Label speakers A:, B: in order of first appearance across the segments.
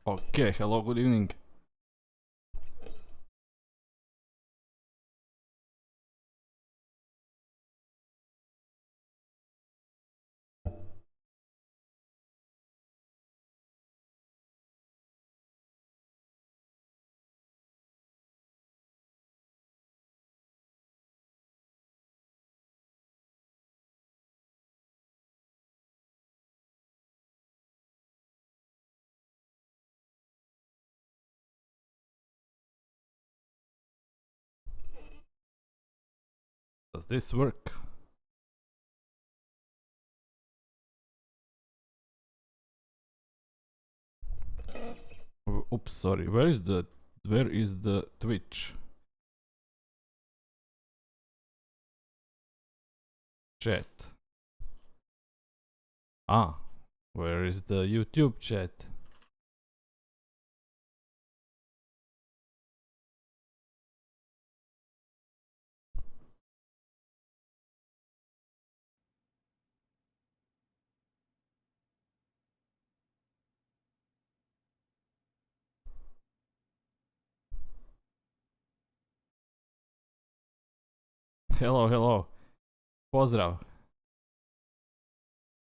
A: Okay, hello, good evening. Does this work? Oops, sorry. Where is the Twitch chat? Ah, where is the YouTube chat? Hello, hello. Pozdrav.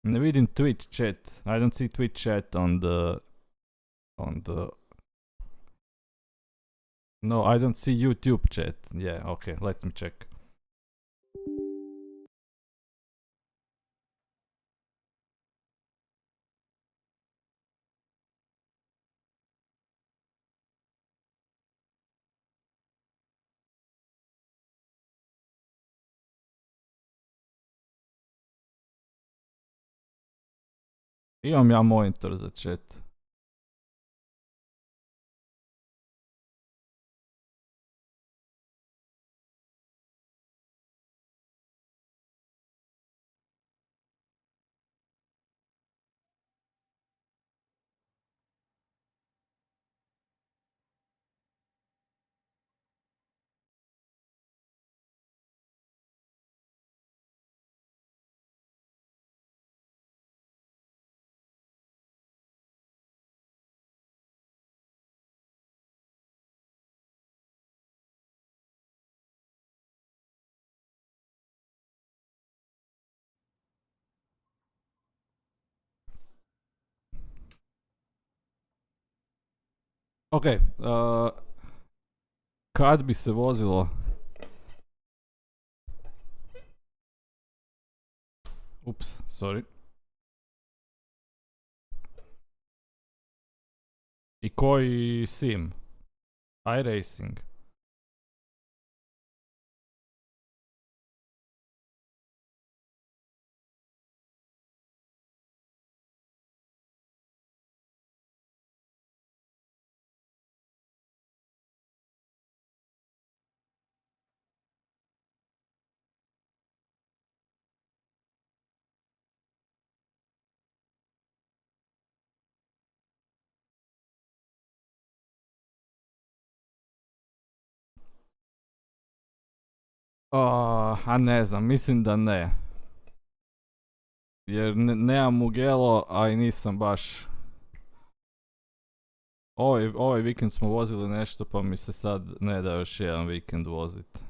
A: Ne vidim Twitch chat. I don't see Twitch chat on the No, I don't see YouTube chat. Yeah, okay, let me check. Imam ja monitor za chat. Ok, kad bi se vozilo... Ups, sorry. I koji sim? iRacing. A ne znam, mislim da ne. Jer nemam Mugello, a i nisam baš... Ovaj vikend smo vozili nešto, pa mi se sad ne da još jedan vikend vozit.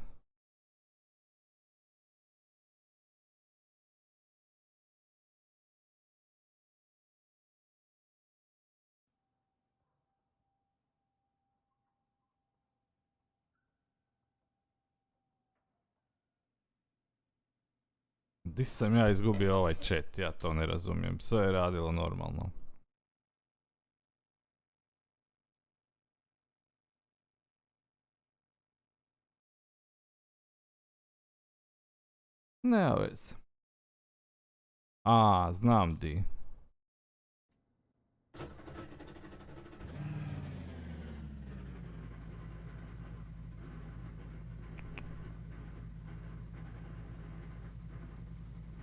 A: Di sam ja izgubio ovaj chat, ja to ne razumijem. Sve je radilo normalno. Nema veze. A, znam di.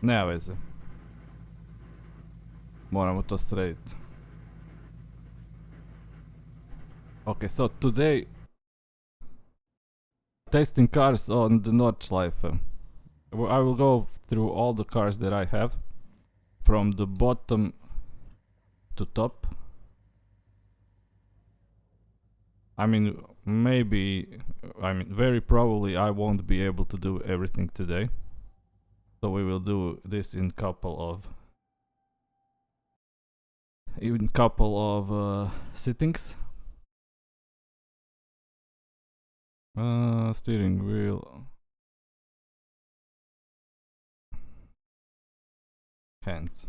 A: Nema veze. Moramo to srediti. Okay, so today testing cars on the Nordschleife. I will go through all the cars that I have from the bottom to top. I mean, maybe, I mean, very probably I won't be able to do everything today. So we will do this in couple of sittings. Steering wheel. Hands.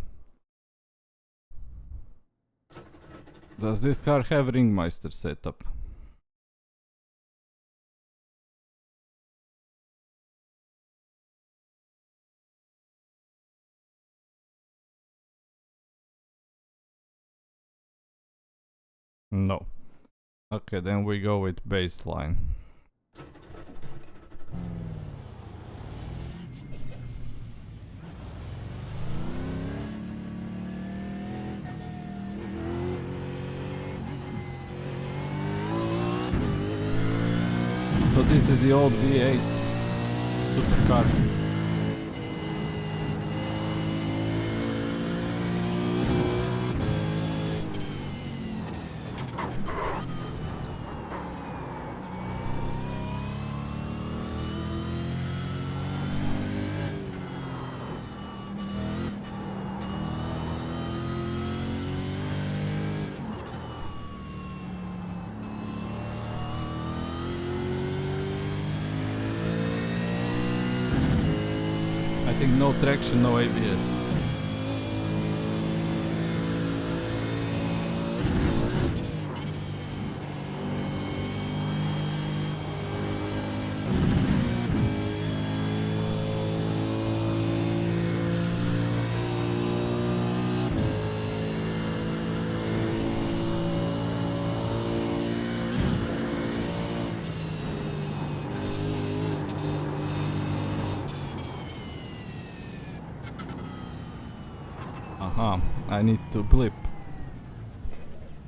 A: Does this car have Ringmeister setup? No. Okay, then we go with baseline. So this is the old V8 supercar. I think no traction, no ABS. Aha, I need to blip.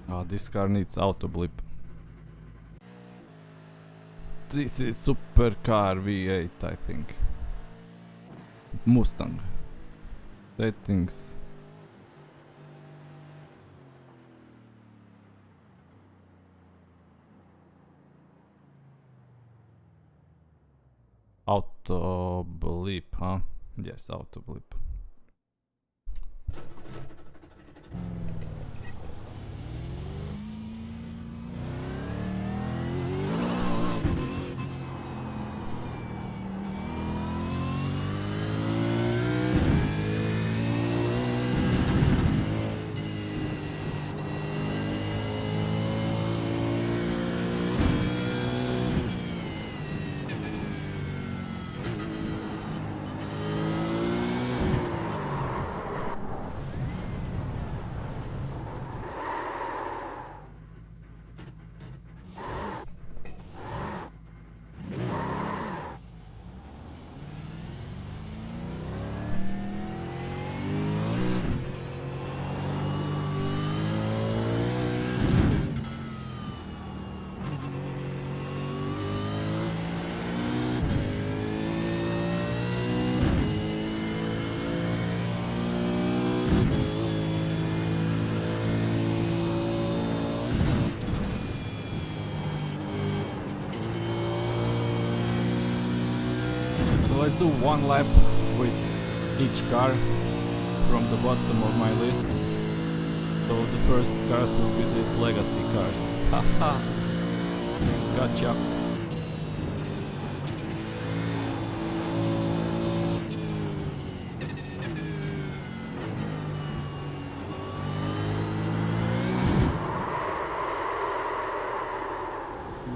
A: Oh, this car needs auto blip. This is supercar V8, I think. Mustang. Settings. Auto blip, huh? Yes, auto blip. Let's do one lap with each car from the bottom of my list. So the first cars will be these legacy cars. Haha! Gotcha!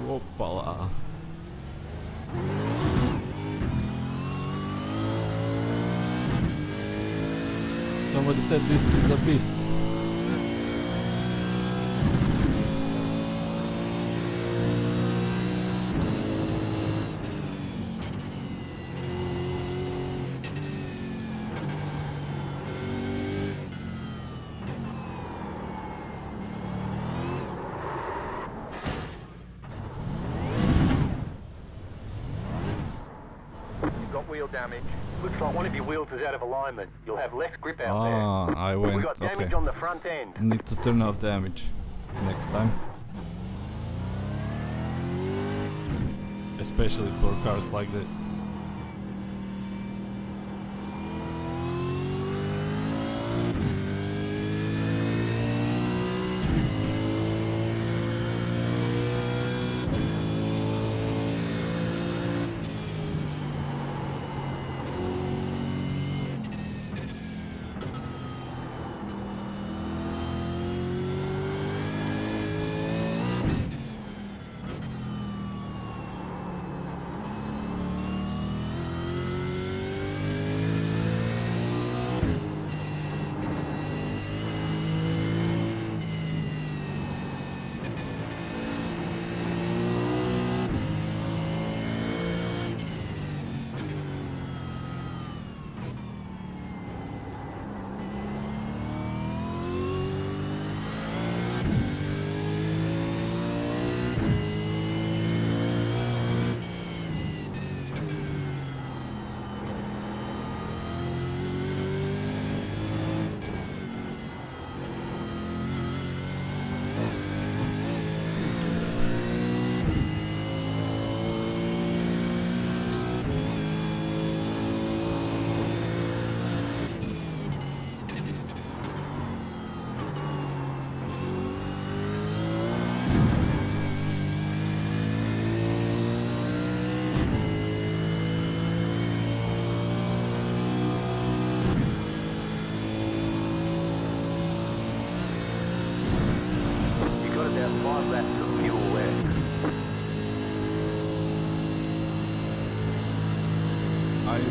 A: Whoopala! Somebody said this is a beast.
B: Wheel damage. Looks like one of your wheels is out of alignment. You'll have less grip out there.
A: Ah, I went.
B: We got damage on the front end.
A: Need to turn off damage next time. especially for cars like this.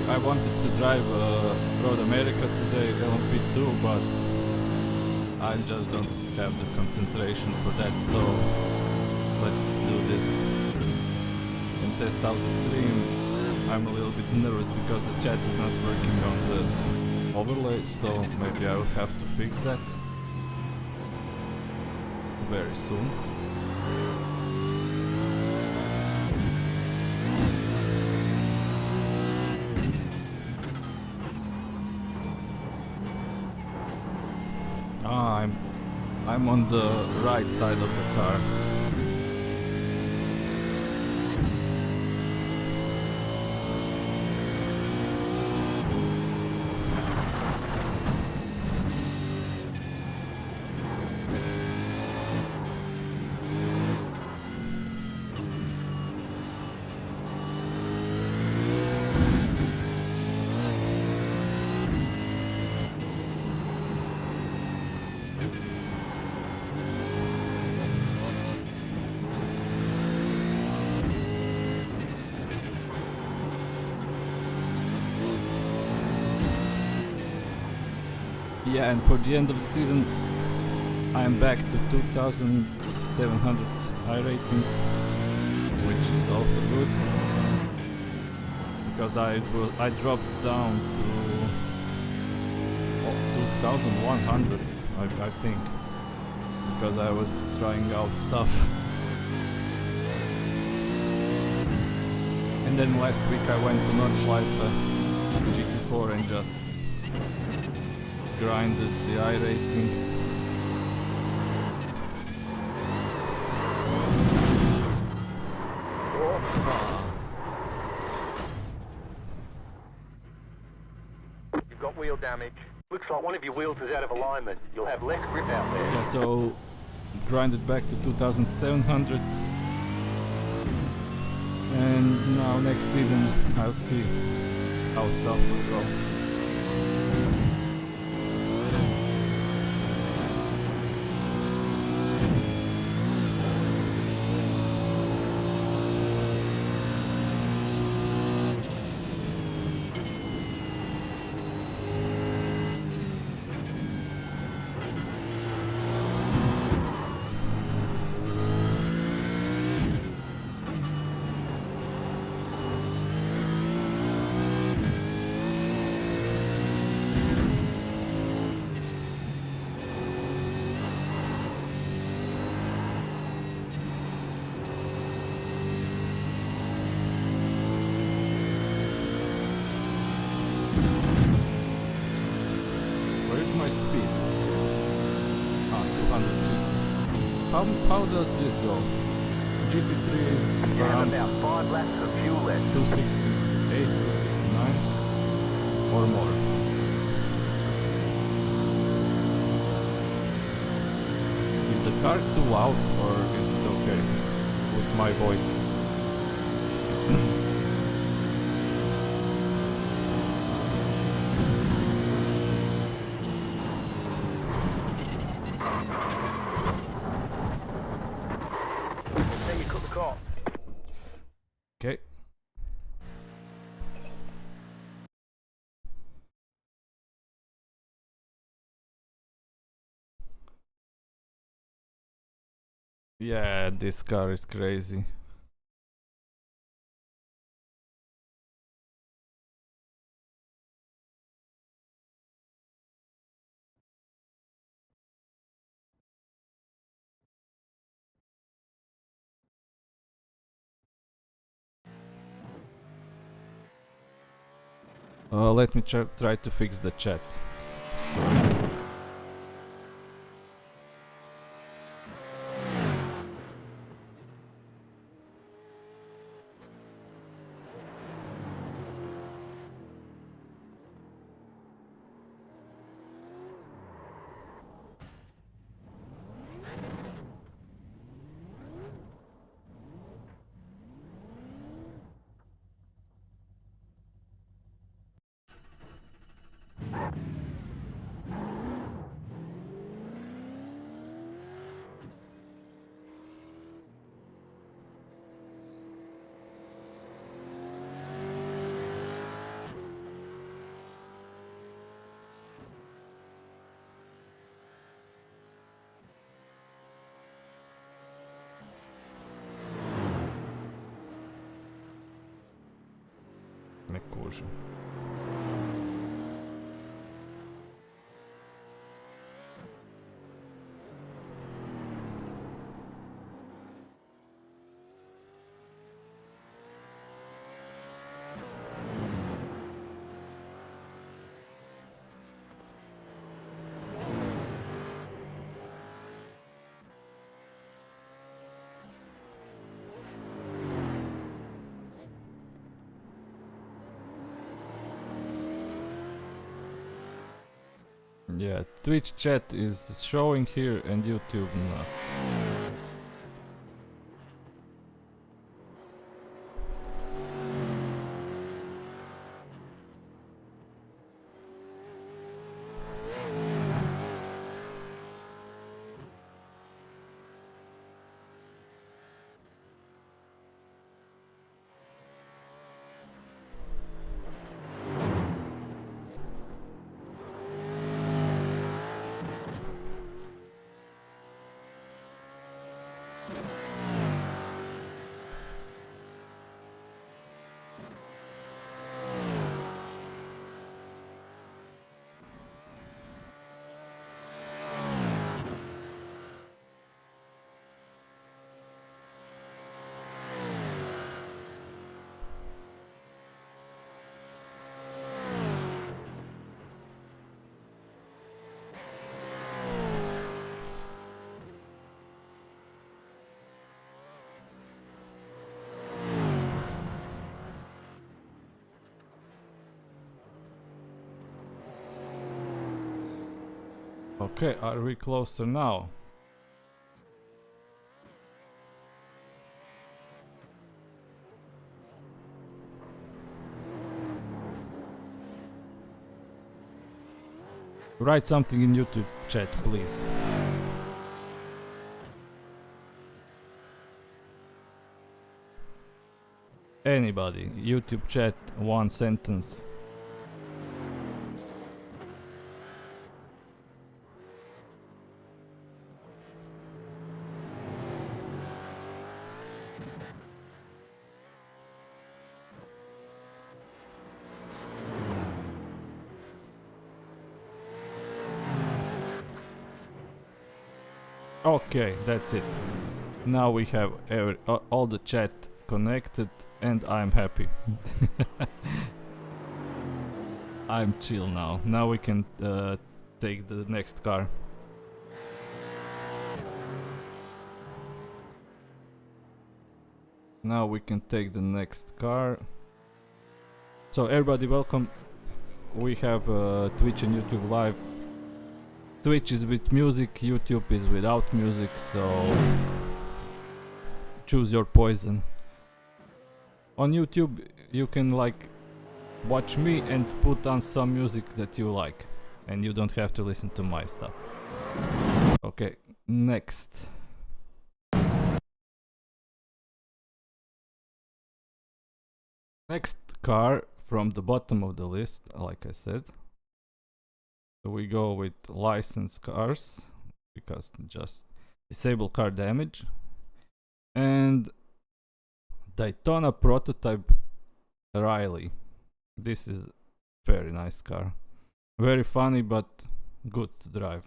A: I wanted to drive Road America today, LMP2, but I just don't have the concentration for that, so let's do this and test out the stream. I'm a little bit nervous because the chat is not working on the overlay, so maybe I will have to fix that very soon. I'm on the right side of the car. Yeah, and for the end of the season, I'm back to 2,700 iRating, which is also good, because I dropped down to 2,100, I think, because I was trying out stuff. And then last week I went to Nordschleife GT4 and just grinded the iRating.
B: You've got wheel damage. Looks like one of your wheels is out of alignment. You'll have less grip out there.
A: Yeah, so grinded back to 2,700. And now next season I'll see how stuff will go. My speed. 250. How does this go? GT3 is
B: You have
A: around
B: about 5 laps of fuel left.
A: 268, 269 or more. Is the car too loud or is it okay with my voice?
B: Then you cut the car.
A: Okay. Yeah, this car is crazy. Let me try to fix the chat. Sorry. Ne kužim. Yeah, Twitch chat is showing here and YouTube not. Okay, are we closer now? Write something in YouTube chat, please. Anybody, YouTube chat, one sentence. Okay, that's it. Now we have all the chat connected and I'm happy. I'm chill now. Now we can take the next car. Now we can take the next car. So everybody welcome. We have Twitch and YouTube live. Twitch is with music, YouTube is without music, so choose your poison. On YouTube you can like watch me and put on some music that you like, and you don't have to listen to my stuff. Okay, next. Next car from the bottom of the list, like I said. So we go with licensed cars, because just disable car damage. And Daytona prototype Riley. This is very nice car. Very funny but good to drive.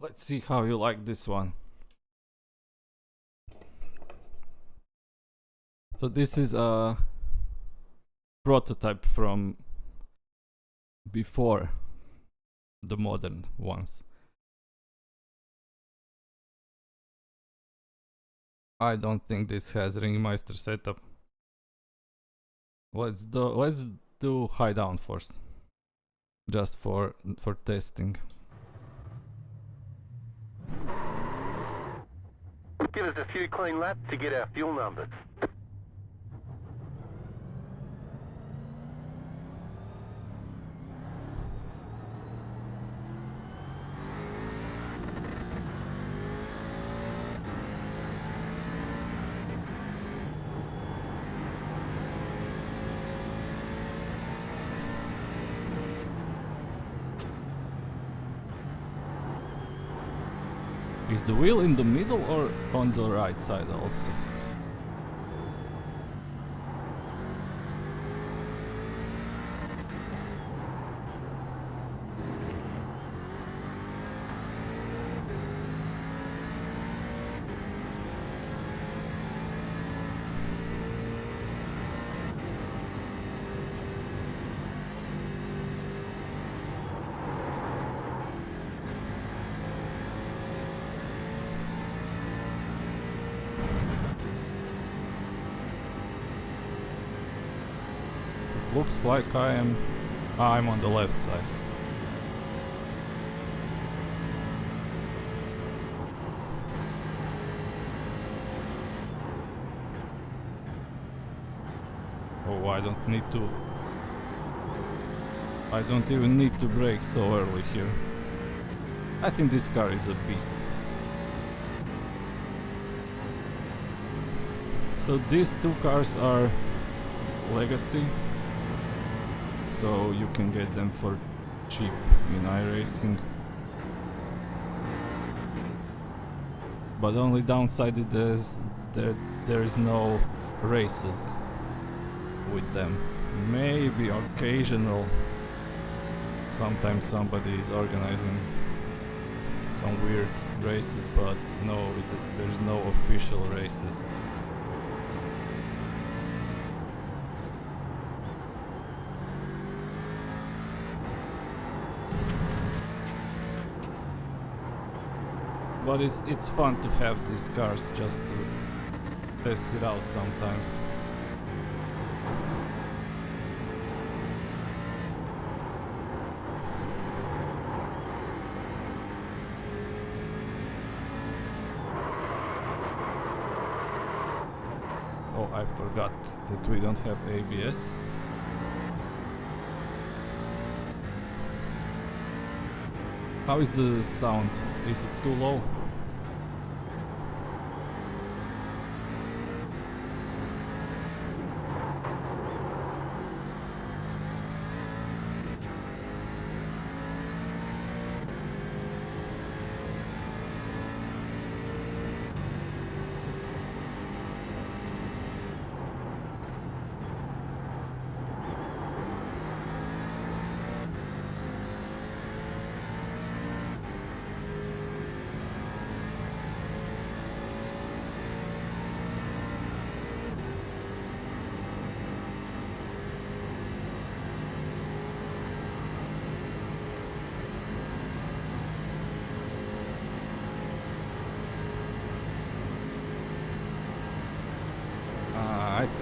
A: Let's see how you like this one. So this is a prototype from before the modern ones. I don't think this has Ringmeister setup. Let's do high downforce, just for testing.
B: Give us a few clean laps to get our fuel numbers.
A: Is the wheel in the middle or on the right side also? Looks like I'm on the left side. Oh, I don't even need to brake so early here. I think this car is a beast. So these two cars are legacy, so you can get them for cheap in iRacing. But only downside is there is no races with them. Maybe occasional, sometimes somebody is organizing some weird races, but no, there's no official races. But it's fun to have these cars just to test it out sometimes. Oh, I forgot that we don't have ABS. How is the sound? Is it too low?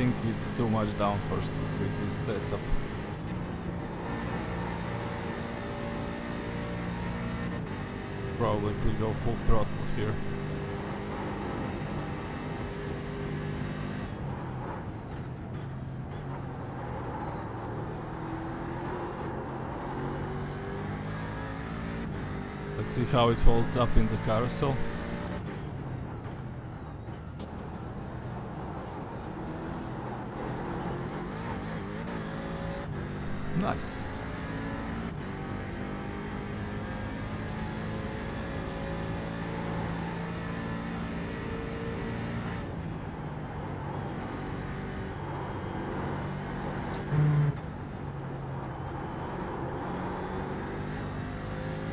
A: think it's too much downforce with this setup. Probably could go full throttle here. Let's see how it holds up in the carousel. Nice.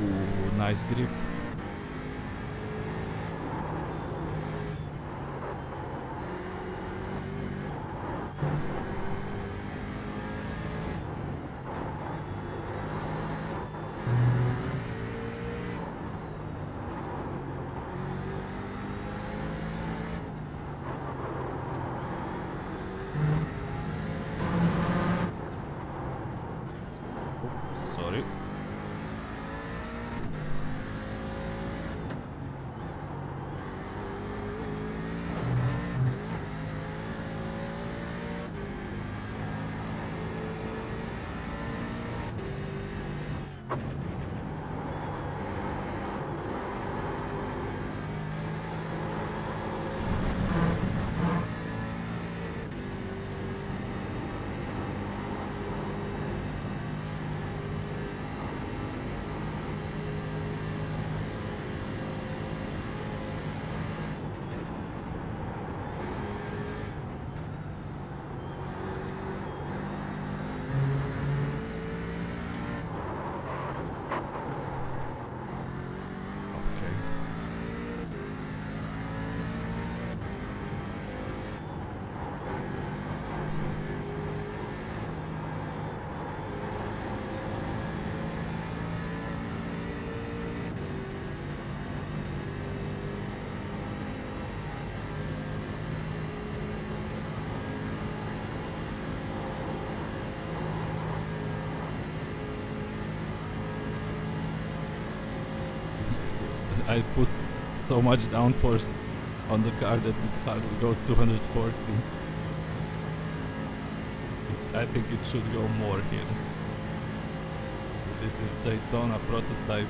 A: Ooh, nice grip. Sorry. I put so much downforce on the car that it hardly goes 240. I think it should go more here. This is Daytona prototype.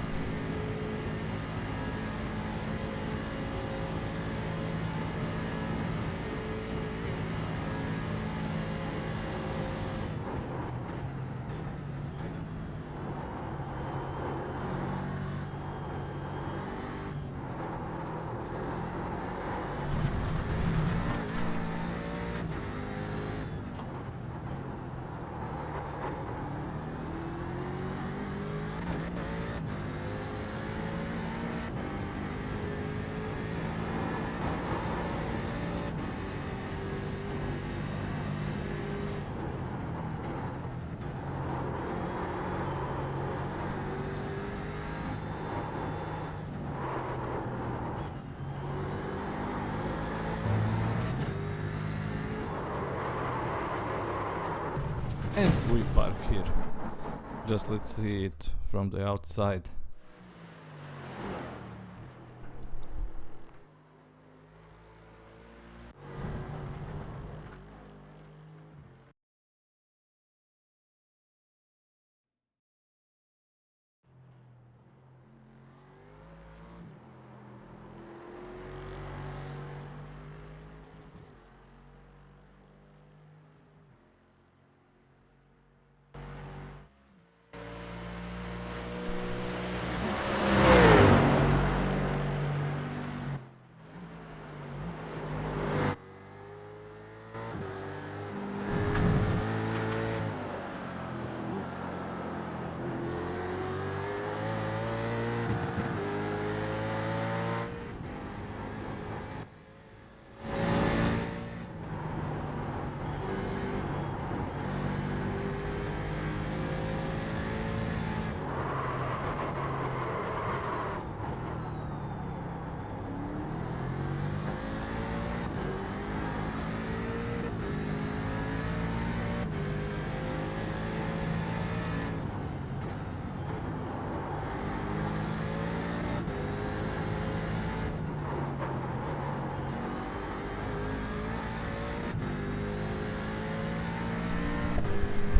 A: And we park here. Just let's see it from the outside.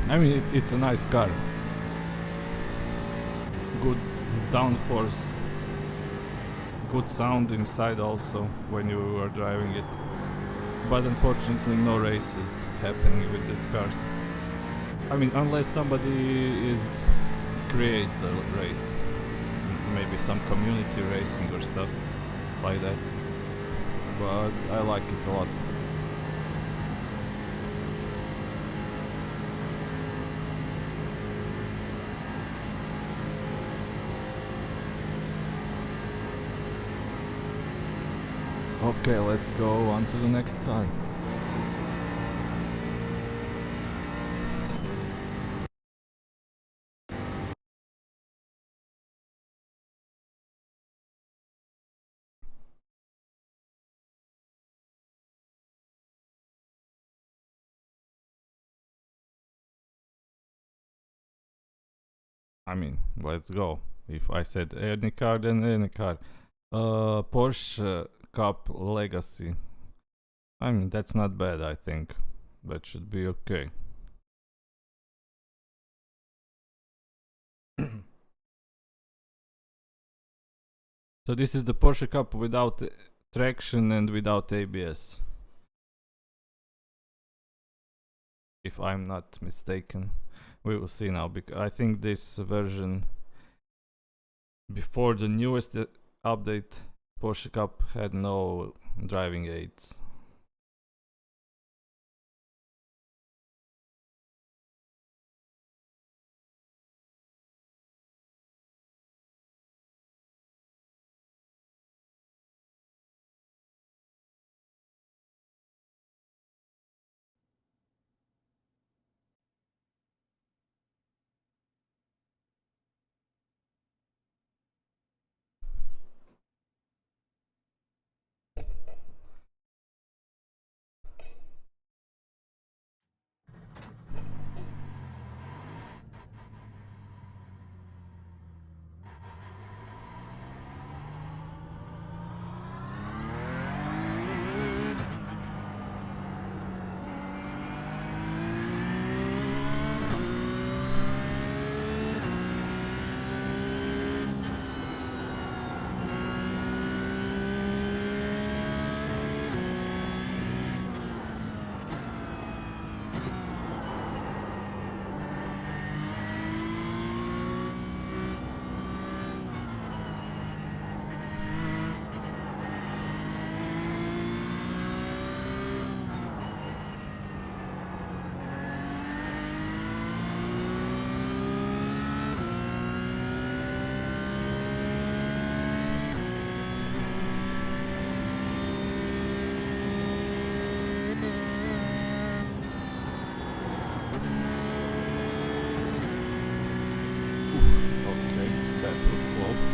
A: I mean, it's a nice car. Good downforce. Good sound inside also when you are driving it. But unfortunately no races happening with these cars. I mean, unless somebody creates a race. Maybe some community racing or stuff like that. But I like it a lot. Okay, let's go on to the next car. I mean, let's go. If I said any car, then any car. Porsche Cup Legacy. I mean, that's not bad, I think. That should be okay. So this is the Porsche Cup without traction and without ABS. If I'm not mistaken. We will see now, because I think this version before the newest update, Porsche Cup had no driving aids. Okay, that was close.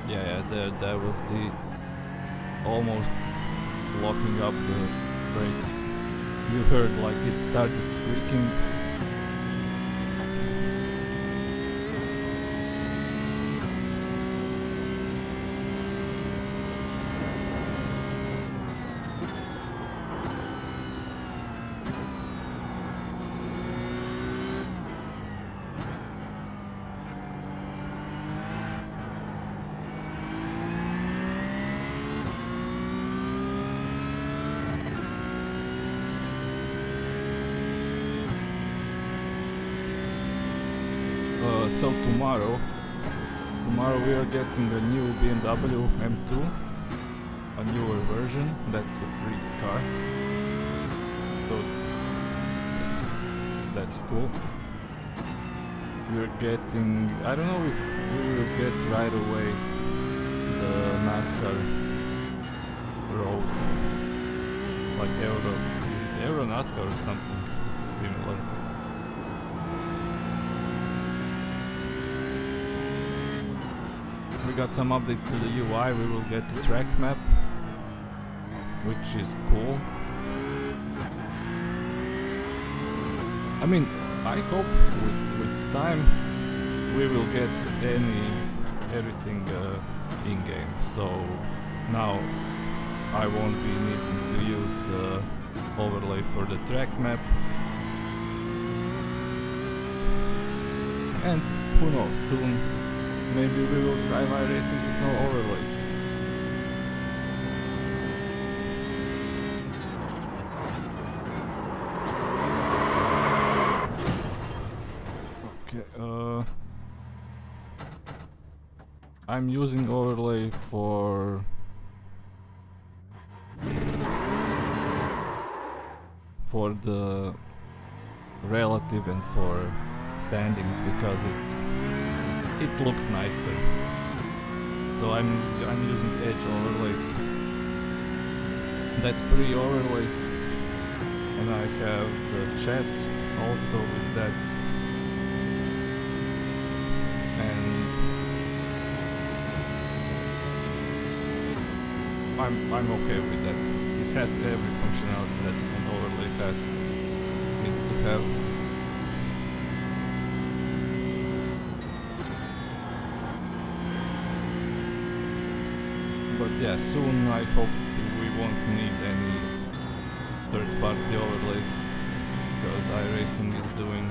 A: Yeah, there was the almost locking up the brakes. You heard like it started squeaking. So tomorrow we are getting a new BMW M2, a newer version. That's a free car, so that's cool. We're getting, I don't know if we will get right away the NASCAR road, like is it Euro NASCAR or something similar? We got some updates to the UI. We will get the track map, which is cool. I mean, I hope with time we will get everything in game. So now I won't be needing to use the overlay for the track map. And who knows, soon maybe we will drive iRacing with no overlays. Okay, I'm using overlay for the relative and for standings because it looks nicer. So I'm using edge overlays. That's free overlays, and I have the chat also with that. And I'm okay with that. It has every functionality that an overlay needs to have. But yeah, soon I hope we won't need any third-party overlays because iRacing is doing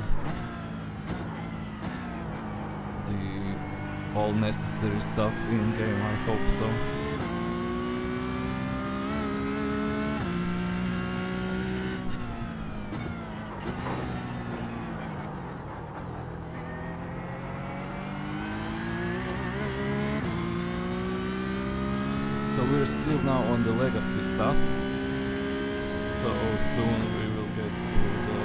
A: all necessary stuff in game. I hope so. So we're still now on the legacy stuff. So soon we will get to the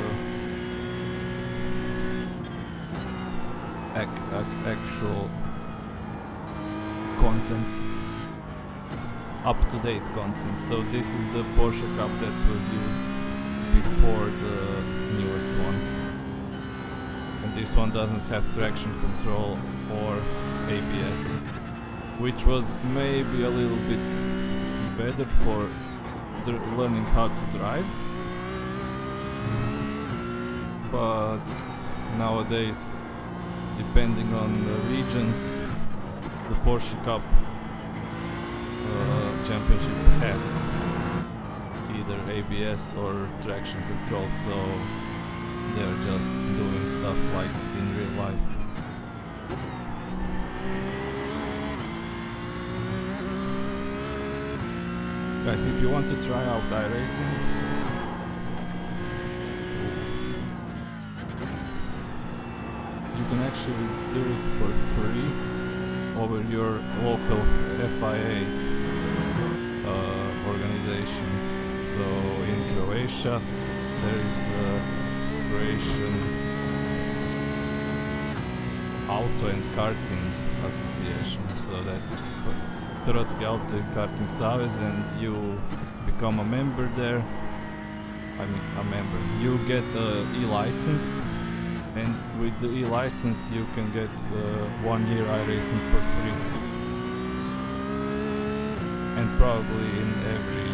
A: actual content, up-to-date content. So this is the Porsche Cup that was used before the newest one, and this one doesn't have traction control or ABS, which was maybe a little bit better for learning how to drive, but nowadays, depending on the regions, the Porsche Cup championship has either ABS or traction control, so they're just doing stuff like in real life. Guys, if you want to try out iRacing, you can actually do it for free over your local FIA organization. So in Croatia there is a Croatian Auto and Karting Association, so that's Hrvatski Auto and Karting Savez, and you become a member there. You get a e-license, and with the e-license you can get 1 year iRacing for free. And probably in every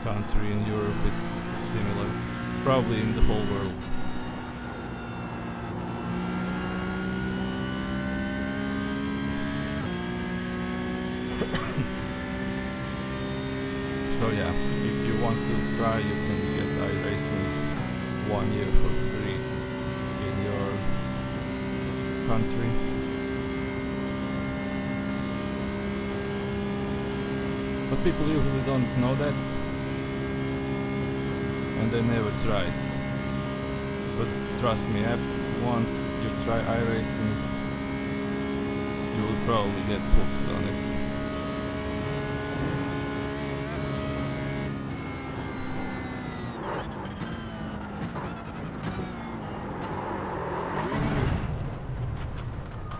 A: country in Europe it's similar. Probably in the whole world. So yeah, if you want to try, you can get iRacing 1 year for free in your country. But people usually don't know that, and they never try it. But trust me, once you try iRacing, you will probably get hooked on it.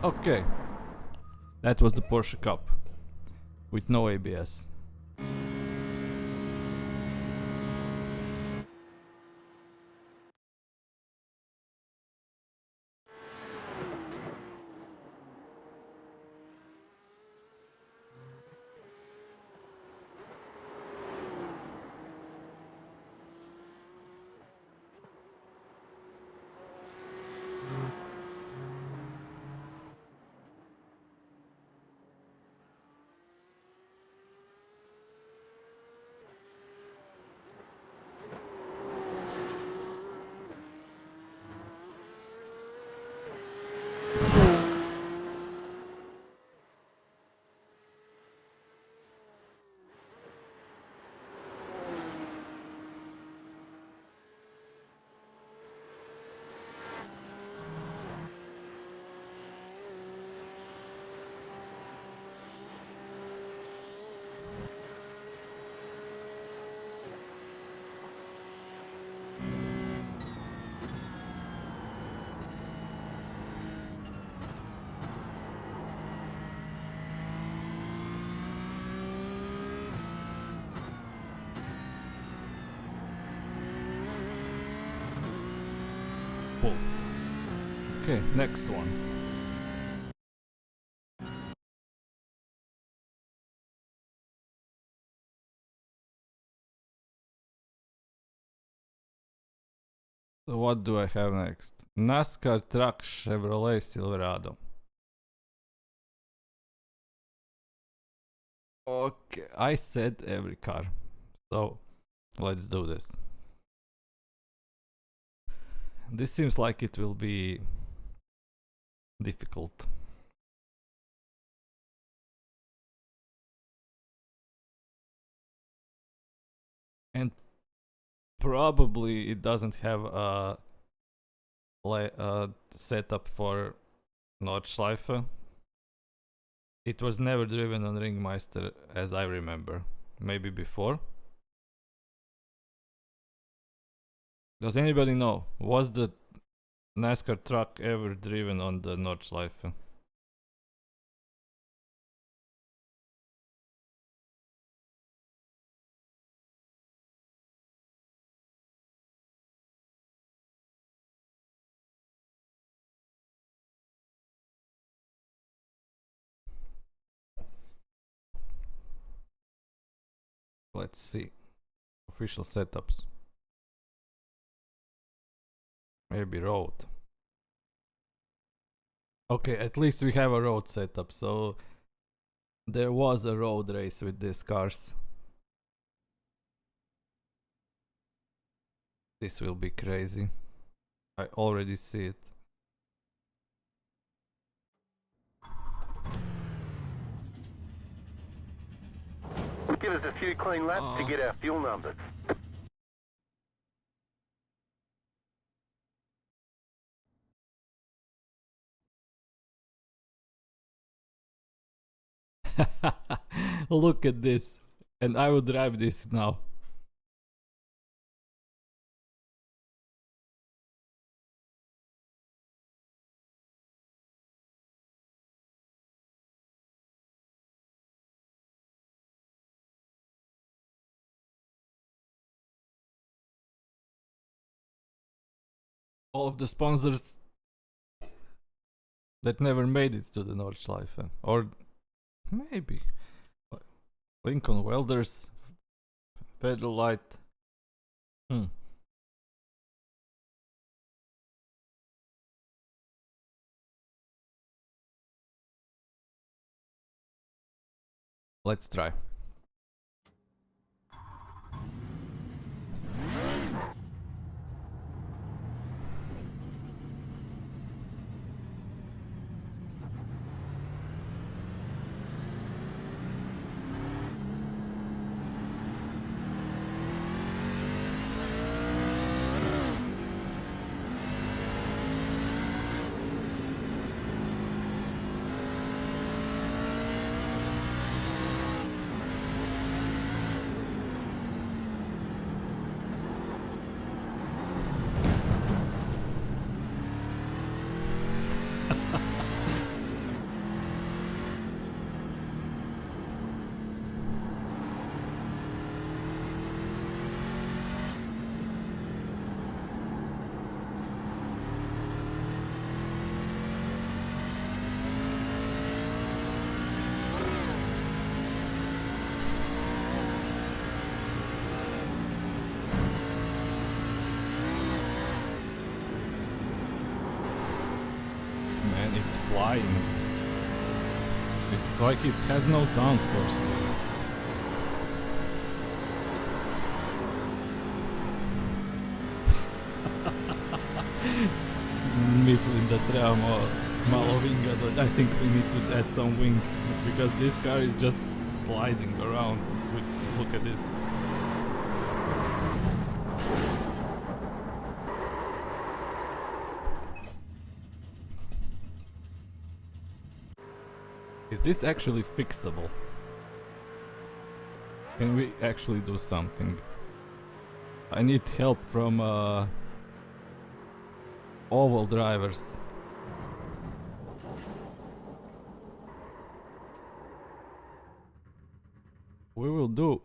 A: Okay, that was the Porsche Cup with no ABS. Okay, next one. So what do I have next? NASCAR truck Chevrolet Silverado. Okay, I said every car. So let's do this. This seems like it will be difficult. And probably it doesn't have a setup for Nordschleife. It was never driven on Ringmeister as I remember. Maybe before. Does anybody know? Was the NASCAR truck ever driven on the Nordschleife? Let's see. Official setups. Maybe road. Okay, at least we have a road setup, so there was a road race with these cars. This will be crazy. I already see it.
B: Give us a few clean laps to get our fuel numbers.
A: Look at this. And I would drive this now. All of the sponsors that never made it to the Nordschleife. Or maybe. Lincoln Welders. Federal Light. Let's try. Man, it's flying. It's like it has no downforce. Mislim da trebamo malo winga, I think we need to add some wing because this car is just sliding around. Look at this. Is this actually fixable? Can we actually do something? I need help from oval drivers. We will do.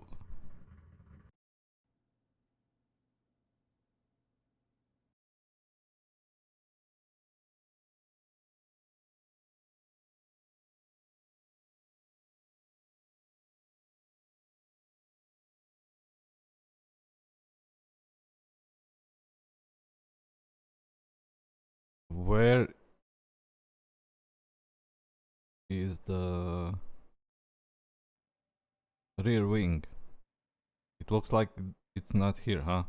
A: Where is the rear wing? It looks like it's not here, huh?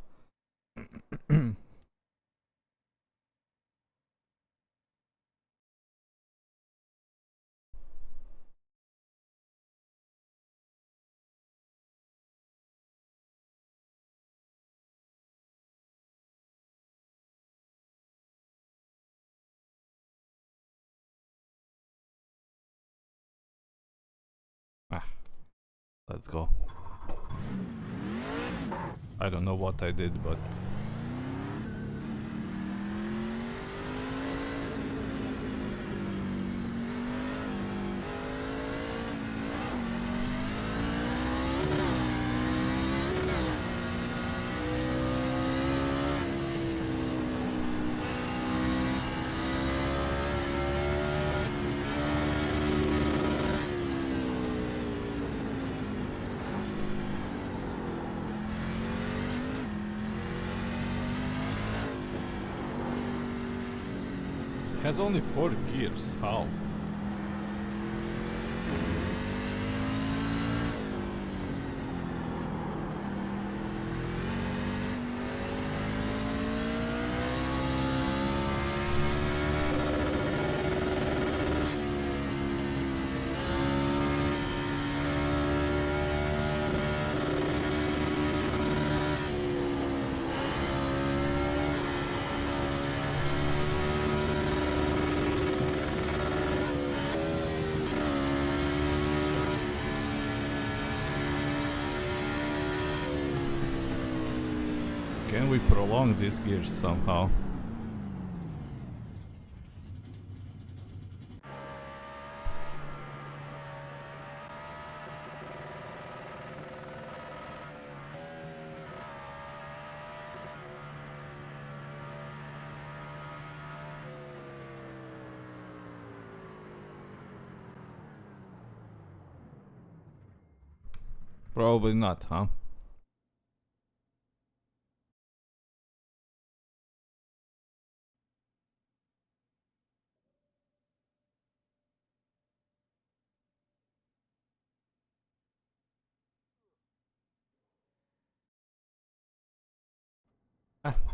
A: Ah, let's go. I don't know what I did, but it has only 4 gears. How? Can we prolong these gears somehow? Probably not, huh?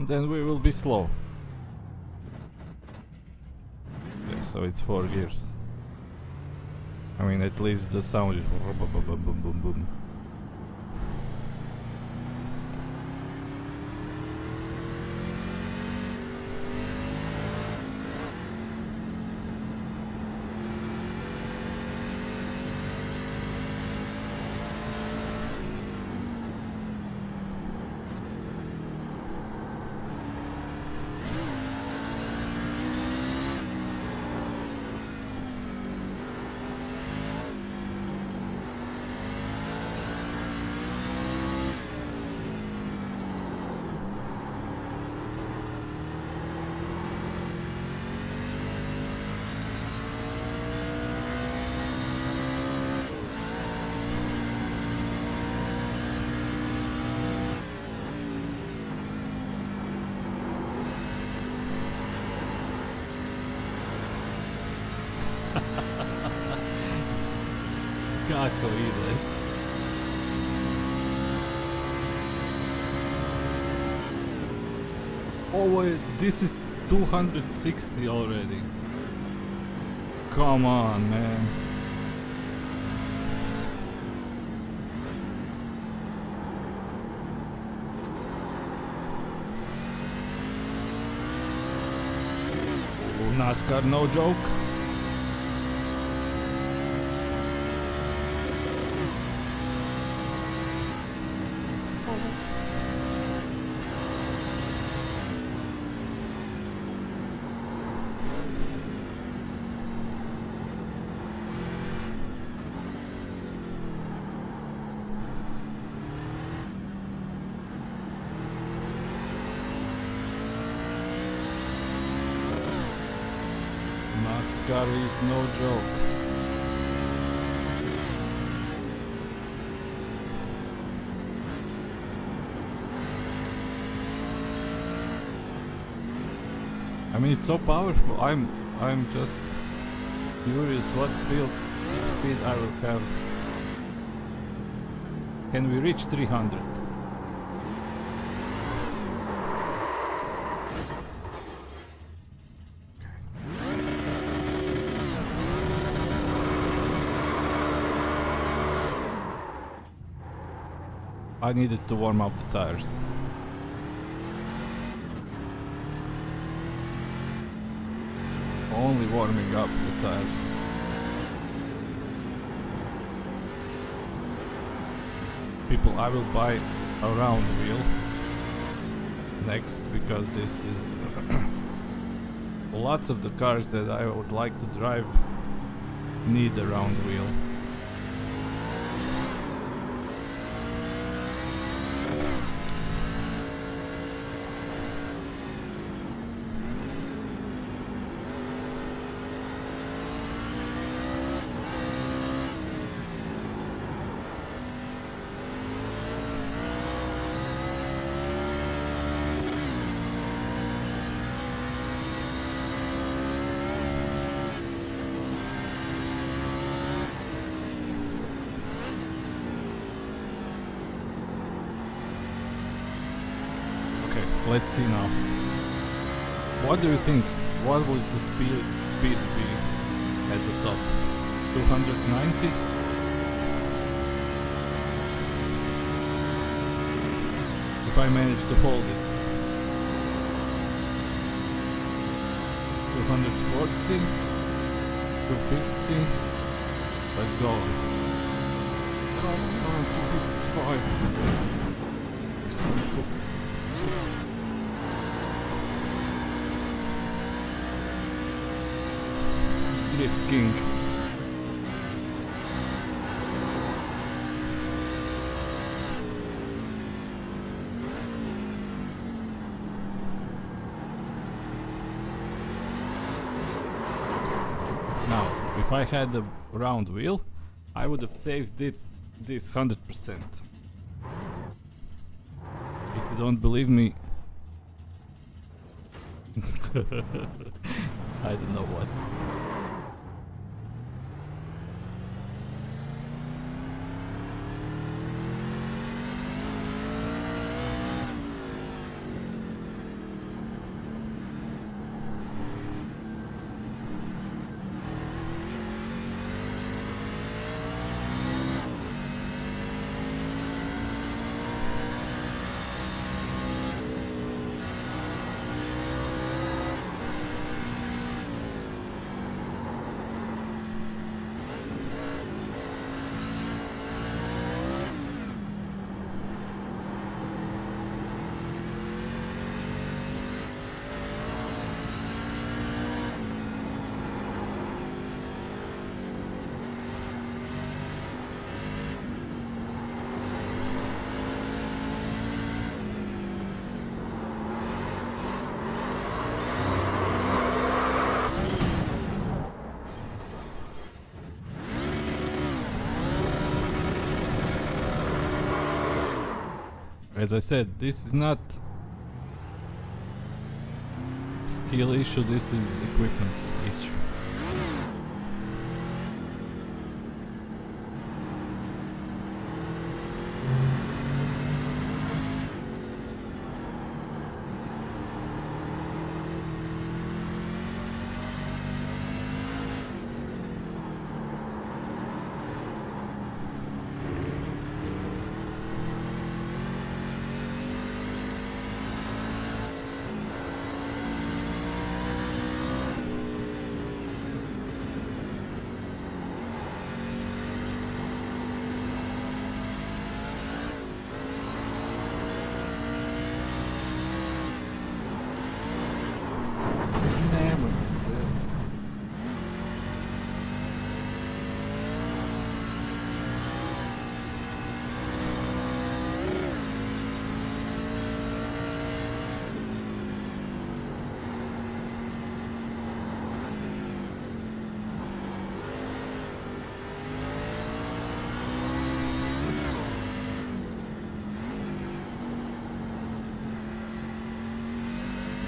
A: Then we will be slow. Yeah, so it's 4 gears. I mean, at least the sound is boom boom boom boom boom boom. Kako ide. Oh, this is 260 already. Come on, man. Oh, NASCAR, no joke. NASCAR is no joke. I mean, it's so powerful. I'm just curious what speed I will have. Can we reach 300? I needed to warm up the tires. Only warming up the tires. People, I will buy a round wheel next, because this is lots of the cars that I would like to drive need a round wheel. Let's see now. What do you think? What would the speed be at the top? 290? If I manage to hold it. 240? 250? Let's go. Come on, 255. This is not good. Drift King. Now, if I had a round wheel, I would have saved this 100%. If you don't believe me, I don't know what. As I said, this is not skill issue, this is equipment issue.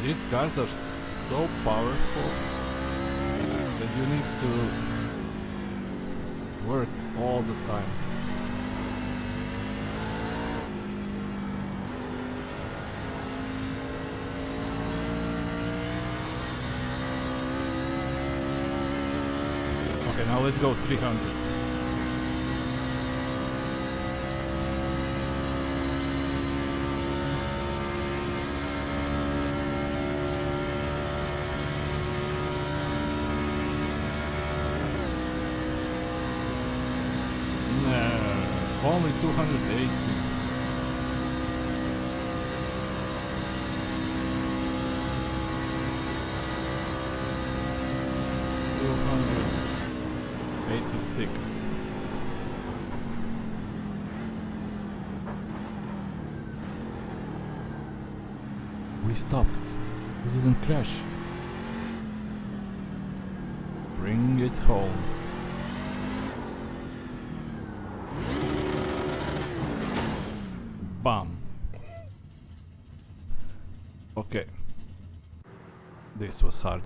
A: These cars are so powerful that you need to work all the time. Okay, now let's go 300. Only 280. $286. We stopped. We didn't crash. Bring it home. Bam. Okay. This was hard.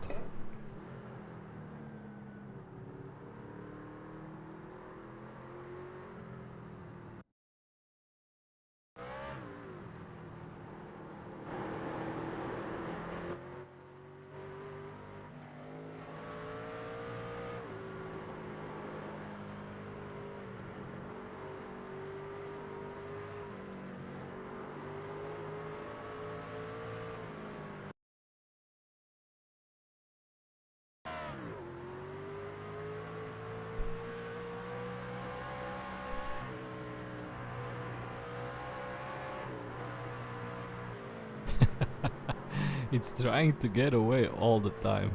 A: It's trying to get away all the time.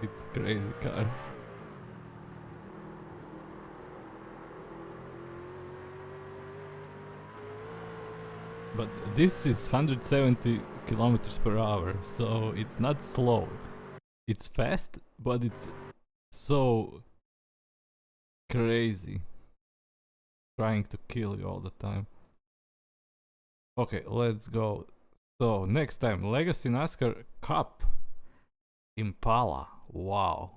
A: It's crazy car. But this is 170 kilometers per hour, so it's not slow. It's fast, but it's so crazy. Trying to kill you all the time. Okay, let's go. So next time, Legacy NASCAR Cup Impala. Wow.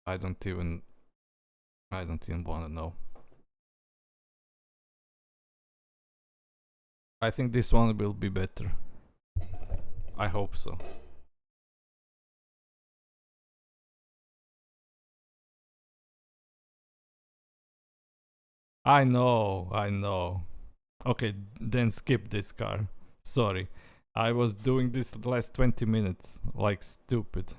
A: I don't even want to know. I think this one will be better. I hope so. I know. Okay, then skip this car. Sorry. I was doing this the last 20 minutes, like stupid.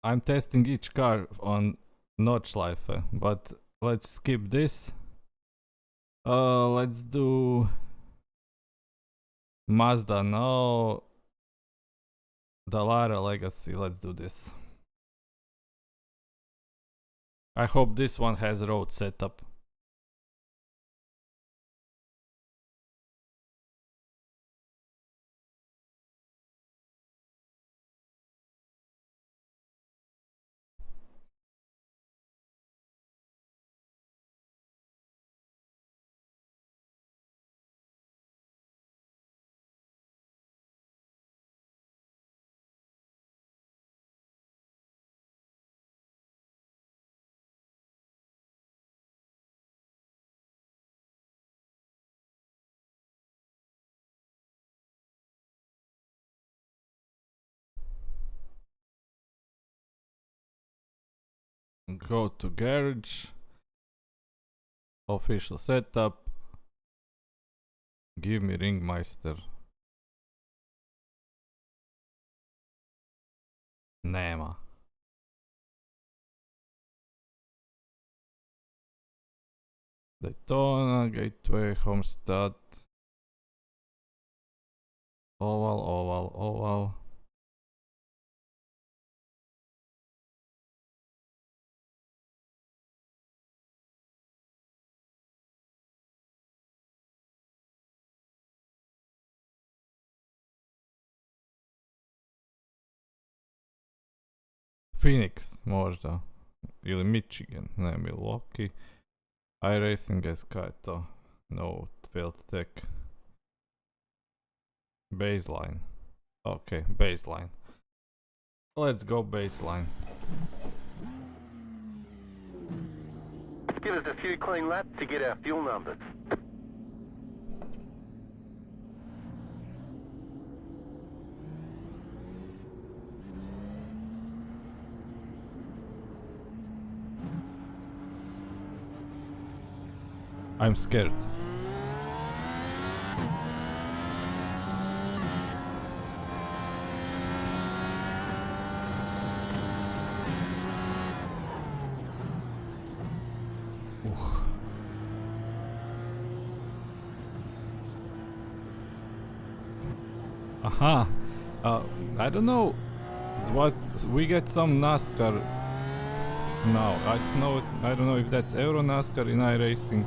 A: I'm testing each car on Nordschleife, but let's skip this. Let's do Mazda, no. Dallara Legacy, let's do this. I hope this one has road setup. Go to garage. Official setup. Give me Ringmeister. Nema. Daytona, Gateway, Homestead. Oval. Phoenix, možda. Ili Michigan, ne, Milwaukee. iRacing SK je to. No, failed tech. Baseline. Okay, baseline. Let's go baseline.
B: Give us a few clean laps to get our fuel numbers.
A: I'm scared. Aha! I don't know what we get some NASCAR now. I don't know if that's Euro NASCAR in iRacing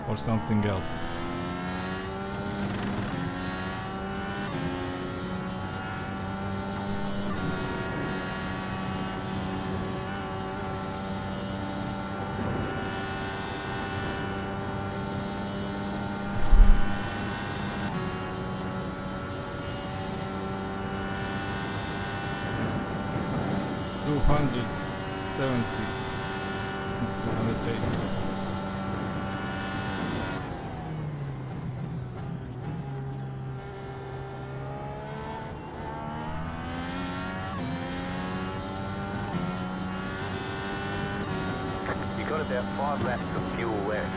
A: or something else.
B: You got about 5 laps of fuel left.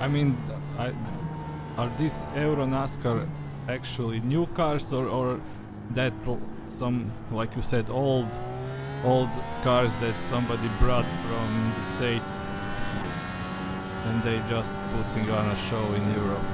A: I mean, are these Euro NASCAR actually new cars or that some, like you said, old cars that somebody brought from the States and they just putting on a show in Europe?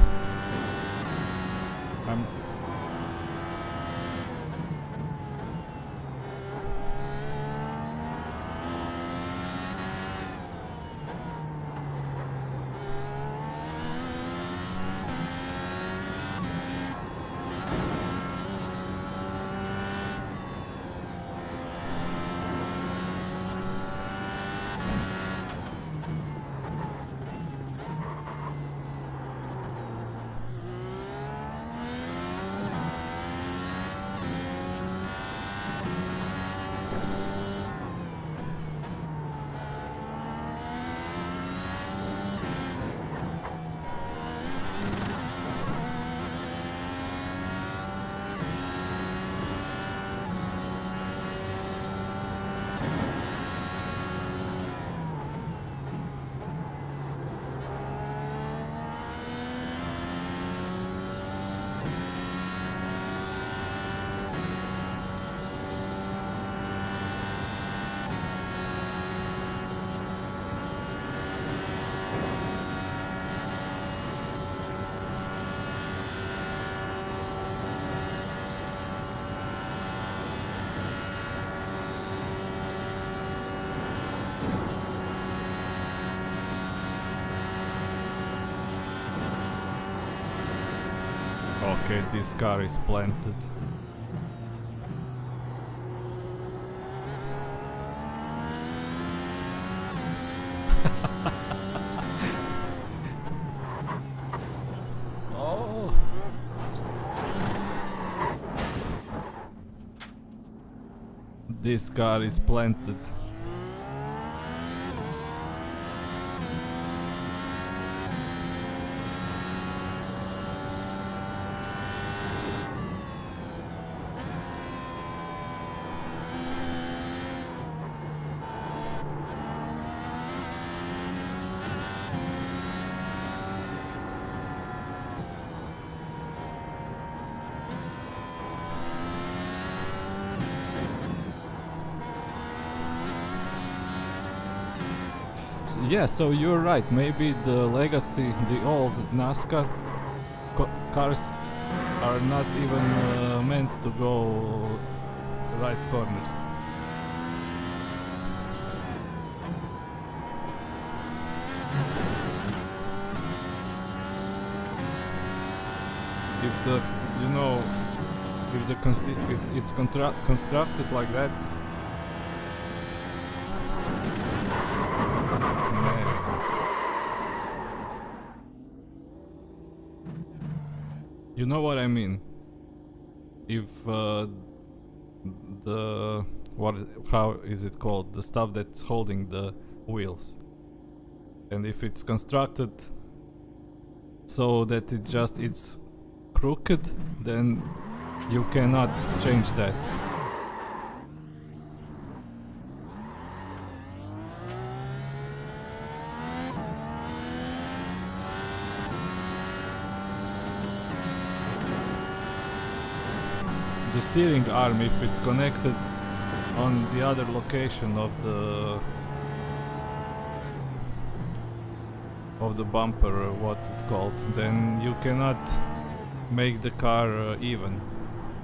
A: Okay, this car is planted. Oh. This car is planted. Yeah, so you're right. Maybe the legacy, the old NASCAR cars are not even meant to go right corners. If the, if it's constructed like that, You know what I mean? If the how is it called? The stuff that's holding the wheels, and if it's constructed so that it's crooked, then you cannot change that. The steering arm, if it's connected on the other location of the bumper, or what's it called, then you cannot make the car even.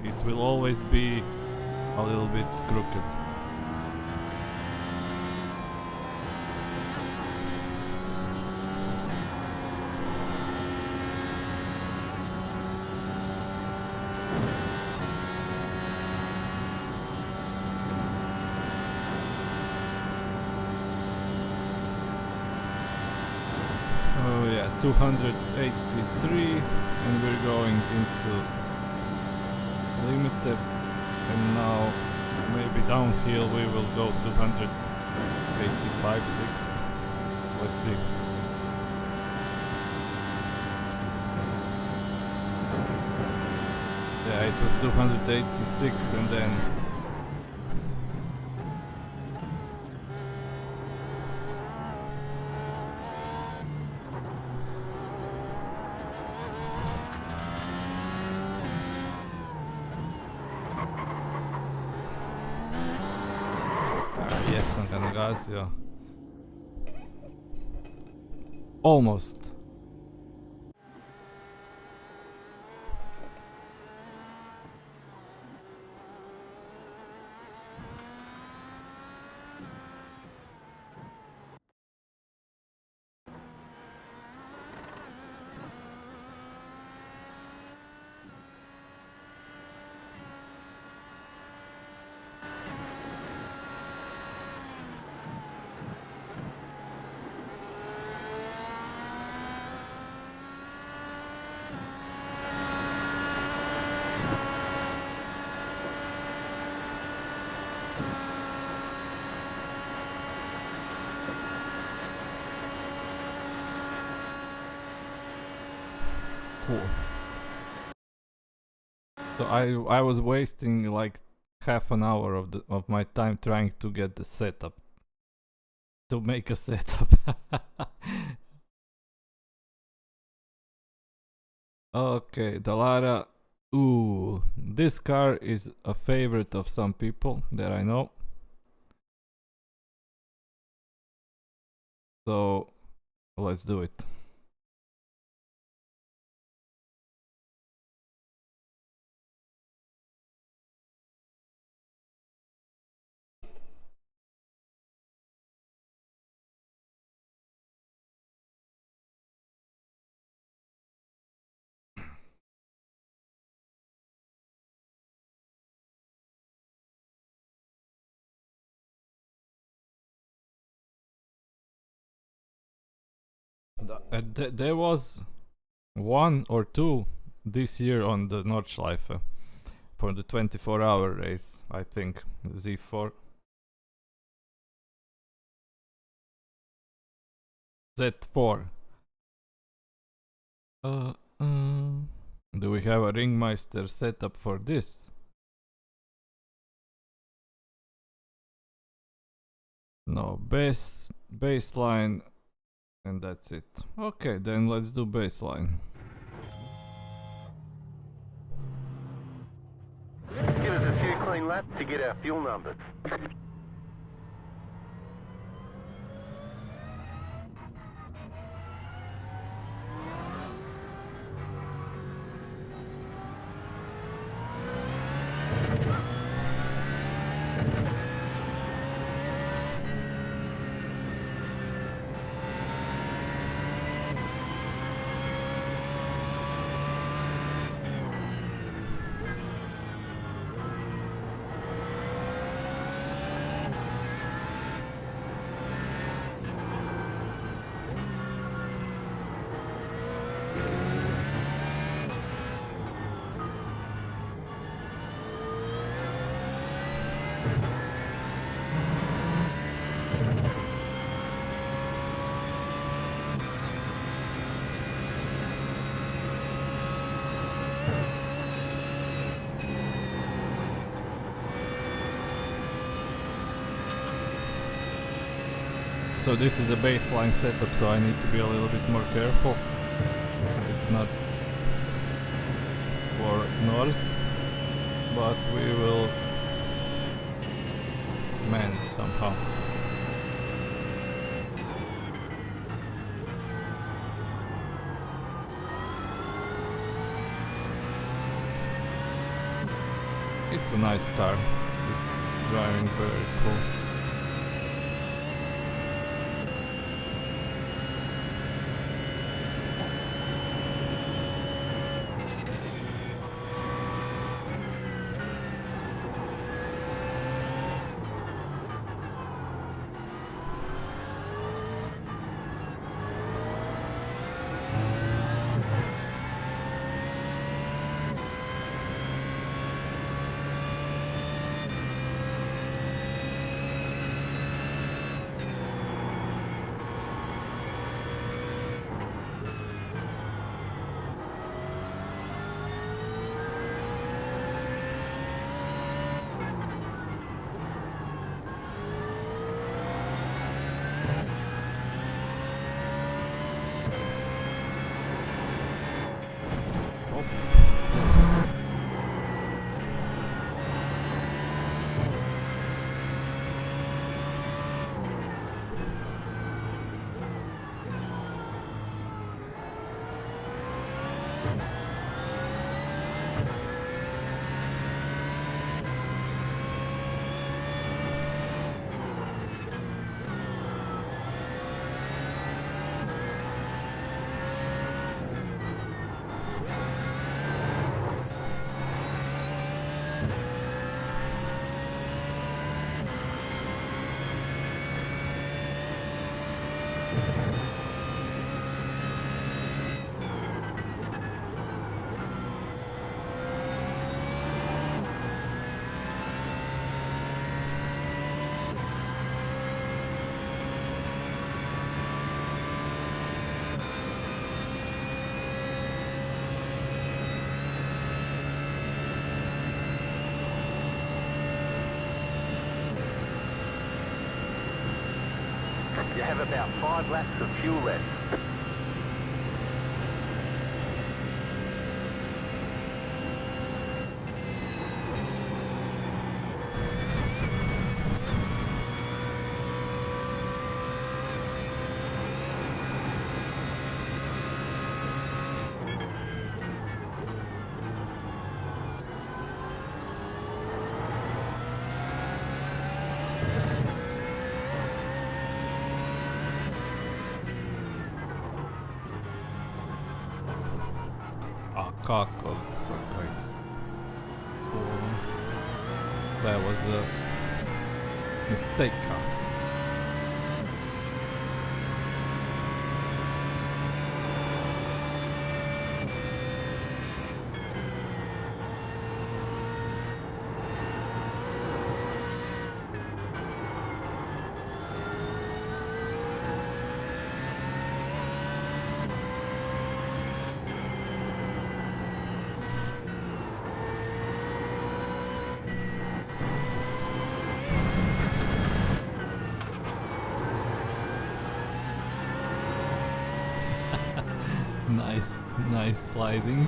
A: It will always be a little bit crooked. Oh yeah, 283, and we're going into limited, and now maybe downhill we will go 285, 6. Let's see. Yeah, it was 286, and then jesam ga nagazio. Almost. Cool. So I was wasting like half an hour of my time trying to get the setup, to make a setup. Okay, Dallara. Ooh, this car is a favorite of some people that I know. So let's do it. There was one or two this year on the Nordschleife for the 24-hour race, I think. Z4. Z4. Do we have a Ringmeister setup for this? No, baseline, and that's it. Okay, then let's do baseline.
B: Give us a few clean laps to get our fuel numbers.
A: So this is a baseline setup, so I need to be a little bit more careful. It's not for Nord, but we will manage somehow. It's a nice car. It's driving very cool.
B: You have about 5 laps of fuel left.
A: Kako sakais. That was a mistake. Nice sliding.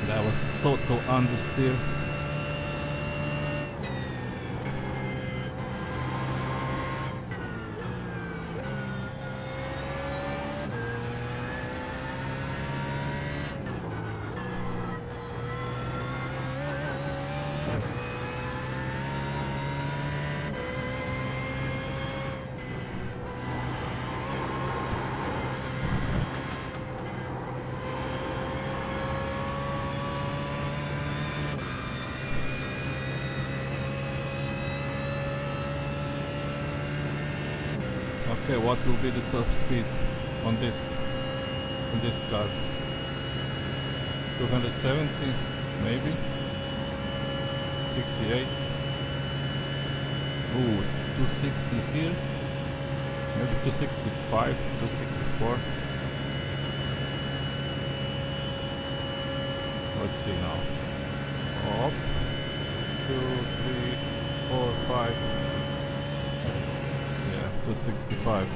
A: That was total understeer. Okay, what will be the top speed on this car? 270, maybe? 68. Ooh, 260 here. Maybe 265, 264. Let's see now. Up. 2, 3, 4, 5. Yeah, 265.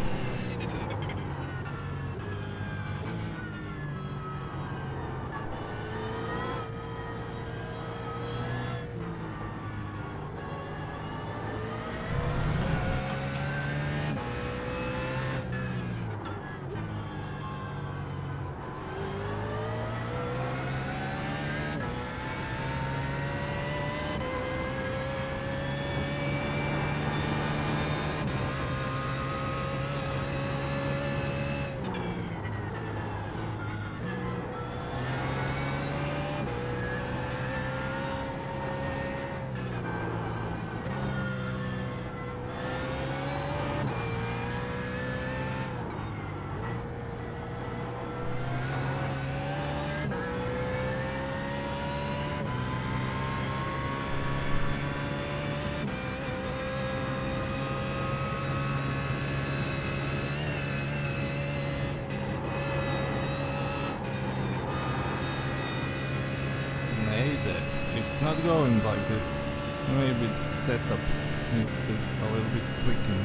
A: It's not going like this. Maybe the setups needs to a little bit tweaking.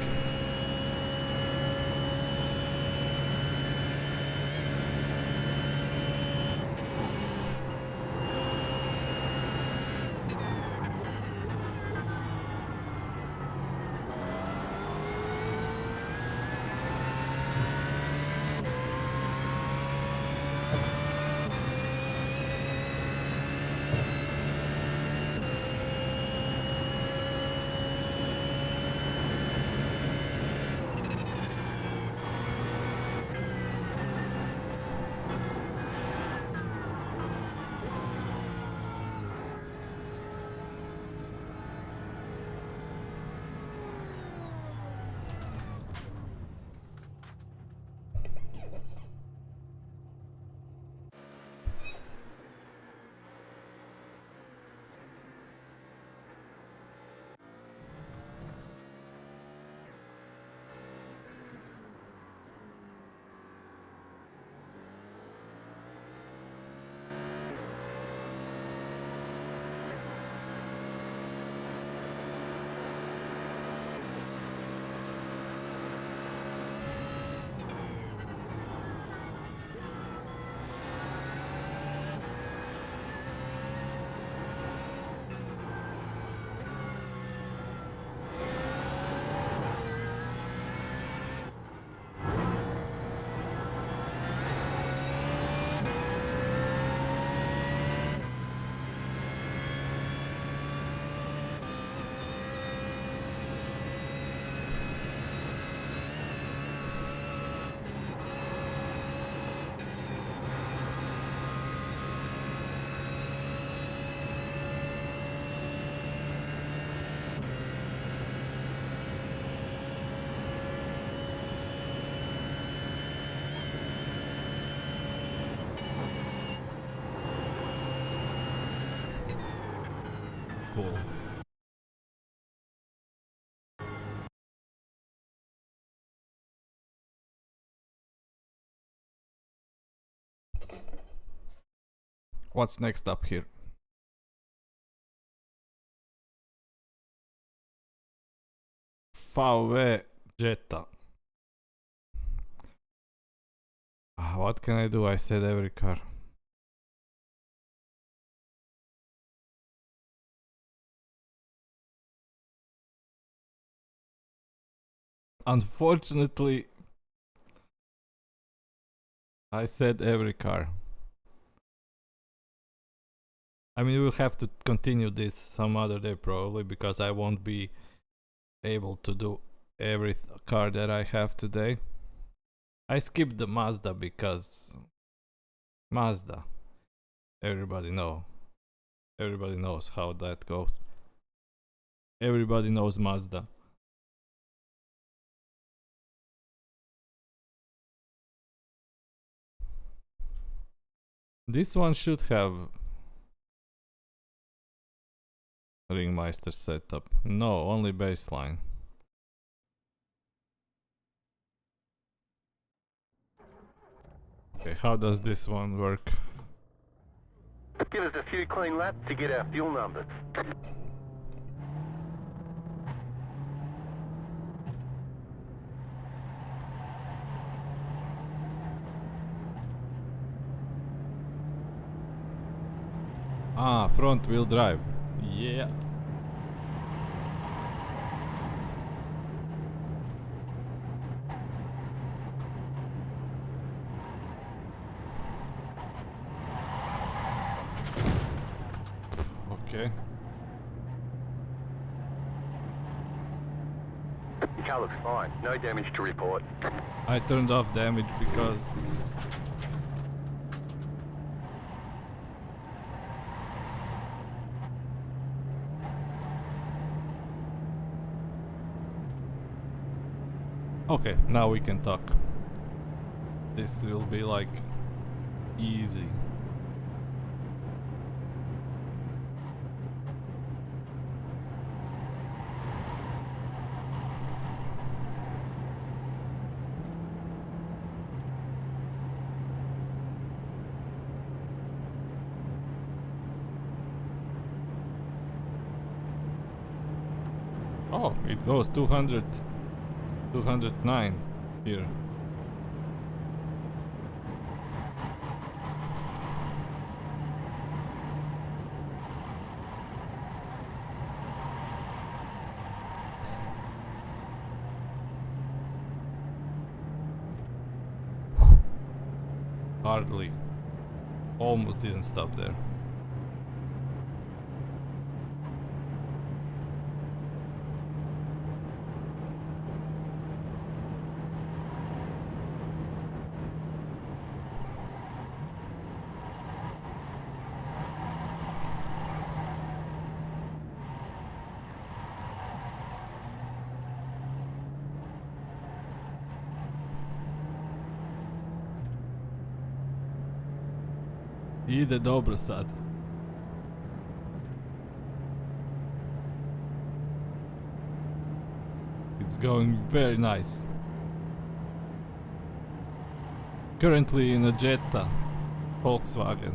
A: Cool. What's next up here? VW Jetta. What can I do? I said every car. Unfortunately, I said every car. I mean, we'll have to continue this some other day probably, because I won't be able to do every car that I have today. I skipped the Mazda because Mazda, everybody knows how that goes. Everybody knows Mazda. This one should have Ringmeister setup. No, only baseline. Okay, how does this one work?
B: Give us a few clean laps to get our fuel numbers.
A: Ah, front wheel drive. Yeah. Okay.
B: The car looks fine. No damage to report.
A: I turned off damage because okay, now we can talk. This will be like easy. Oh, it goes 209 here. Hardly. Almost didn't stop there. Ide dobro sad. It's going very nice. Currently in a Jetta Volkswagen.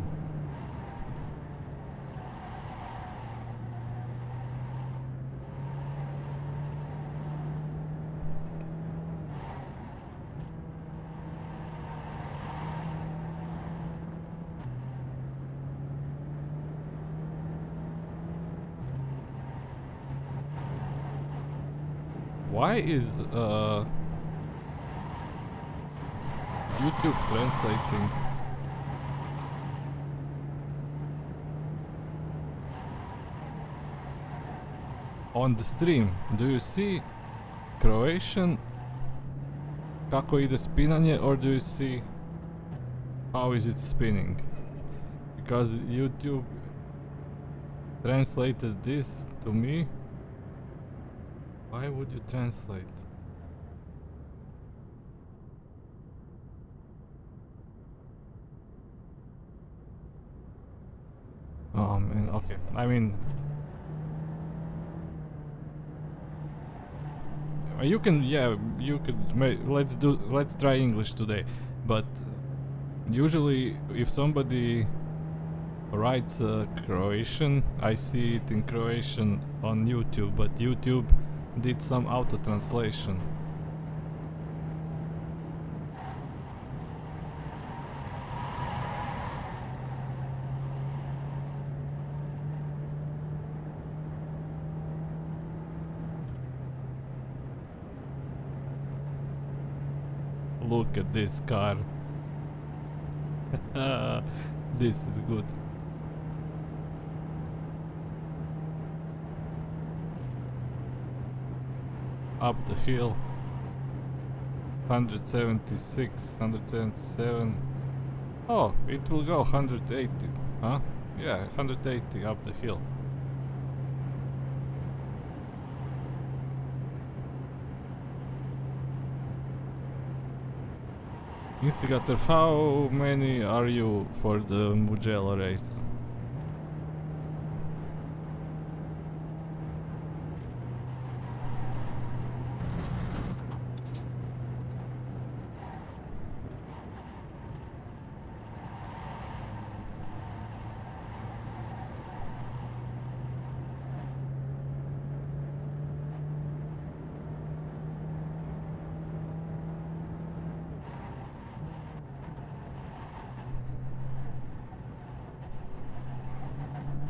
A: Why is YouTube translating? On the stream, do you see Croatian kako ide spinanje, or do you see how is it spinning? Because YouTube translated this to me. Why would you translate? Oh man, okay. I mean, you can, yeah, you could. Let's try English today. But usually, if somebody writes Croatian, I see it in Croatian on YouTube. But YouTube did some auto translation. Look at this car. This is good. Up the hill. 176, 177. Oh, it will go 180. Huh? Yeah, 180 up the hill. Instigator, how many are you for the Mugello race?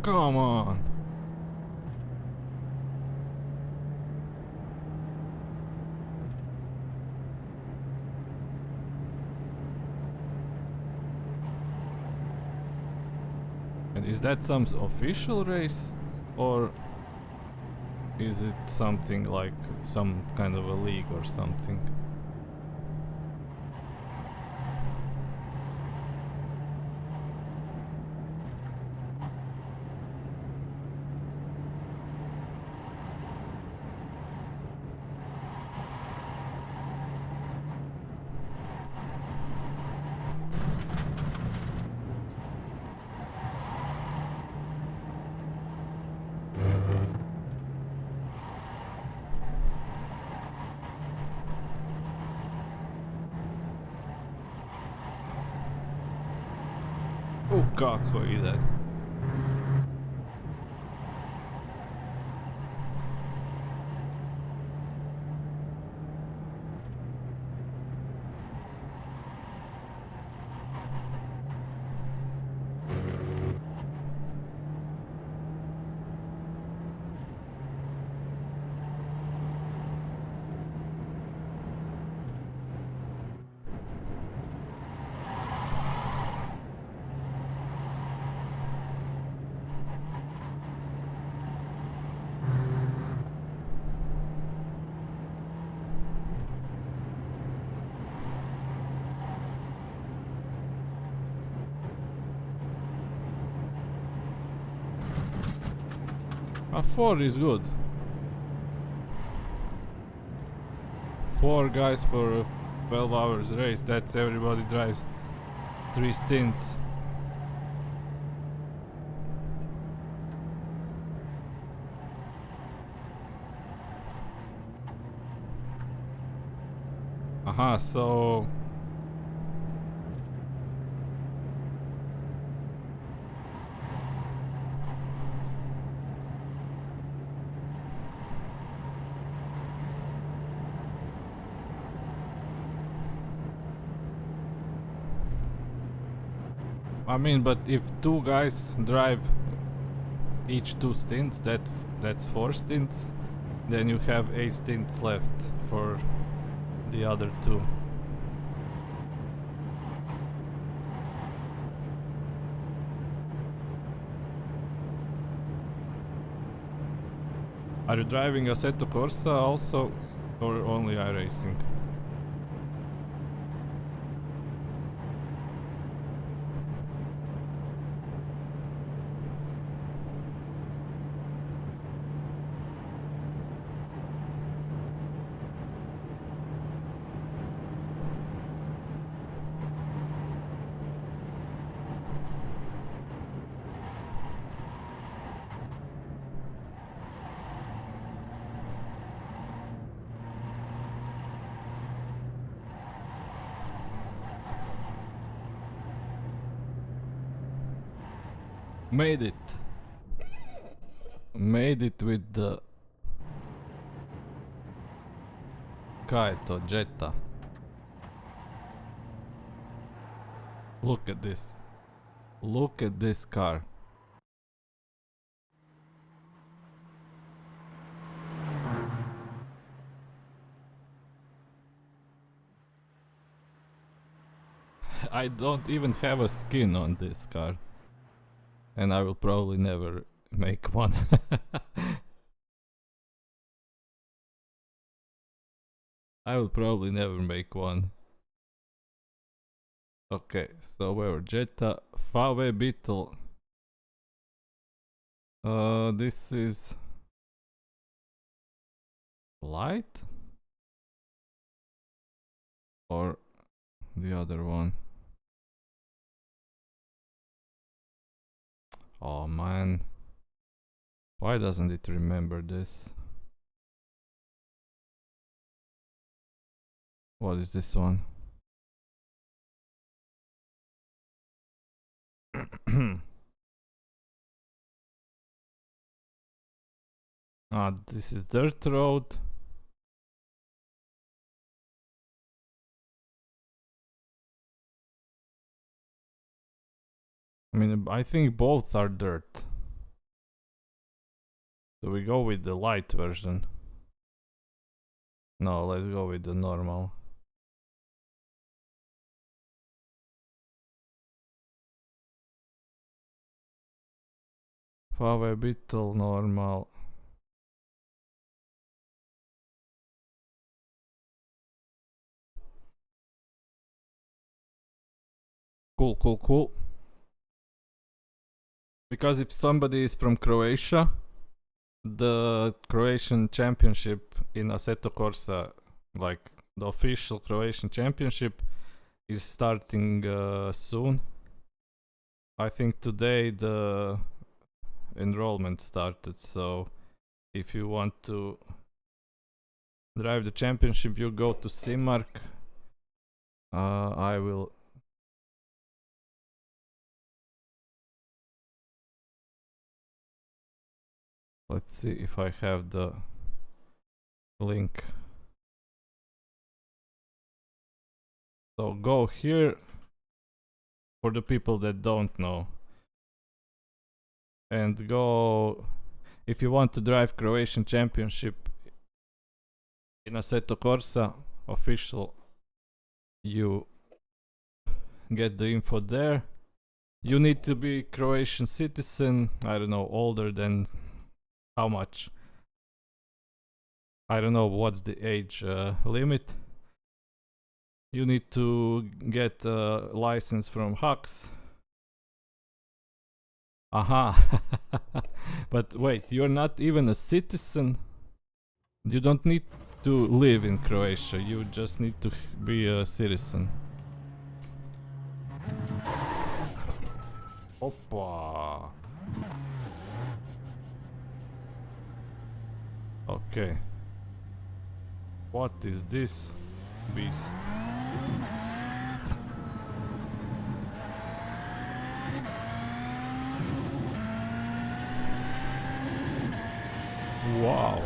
A: Come on! And is that some official race? Or is it something like some kind of a league or something? Kako ide? A 4 is good. 4 guys for a 12 hours race, that's everybody drives 3 stints. Aha, so... I mean, but if 2 guys drive each 2 stints, that's 4 stints, then you have 8 stints left for the other 2. Are you driving Assetto Corsa also, or only iRacing? Made it. Made it with the... Kaj je to, Jetta. Look at this. Look at this car. I don't even have a skin on this car. And I will probably never make one. I will probably never make one. Okay, so we were Jetta, VW Beetle. This is light? Or the other one? Oh man. Why doesn't it remember this? What is this one? Ah, this is dirt road. I mean, I think both are dirt. So we go with the light version. No, let's go with the normal. VW Beetle normal. Cool, cool, cool. Because if somebody is from Croatia, the Croatian championship in Assetto Corsa, like the official Croatian championship, is starting soon. I think today the enrollment started, so if you want to drive the championship, you go to Simark. I will. Let's see if I have the link. So go here for the people that don't know. And go if you want to drive Croatian championship in Assetto Corsa official, you get the info there. You need to be Croatian citizen, I don't know, older than how much? I don't know what's the age limit. You need to get a license from Hux. Aha. But wait, you're not even a citizen. You don't need to live in Croatia, you just need to be a citizen. Oppa. Okay. What is this beast? Wow.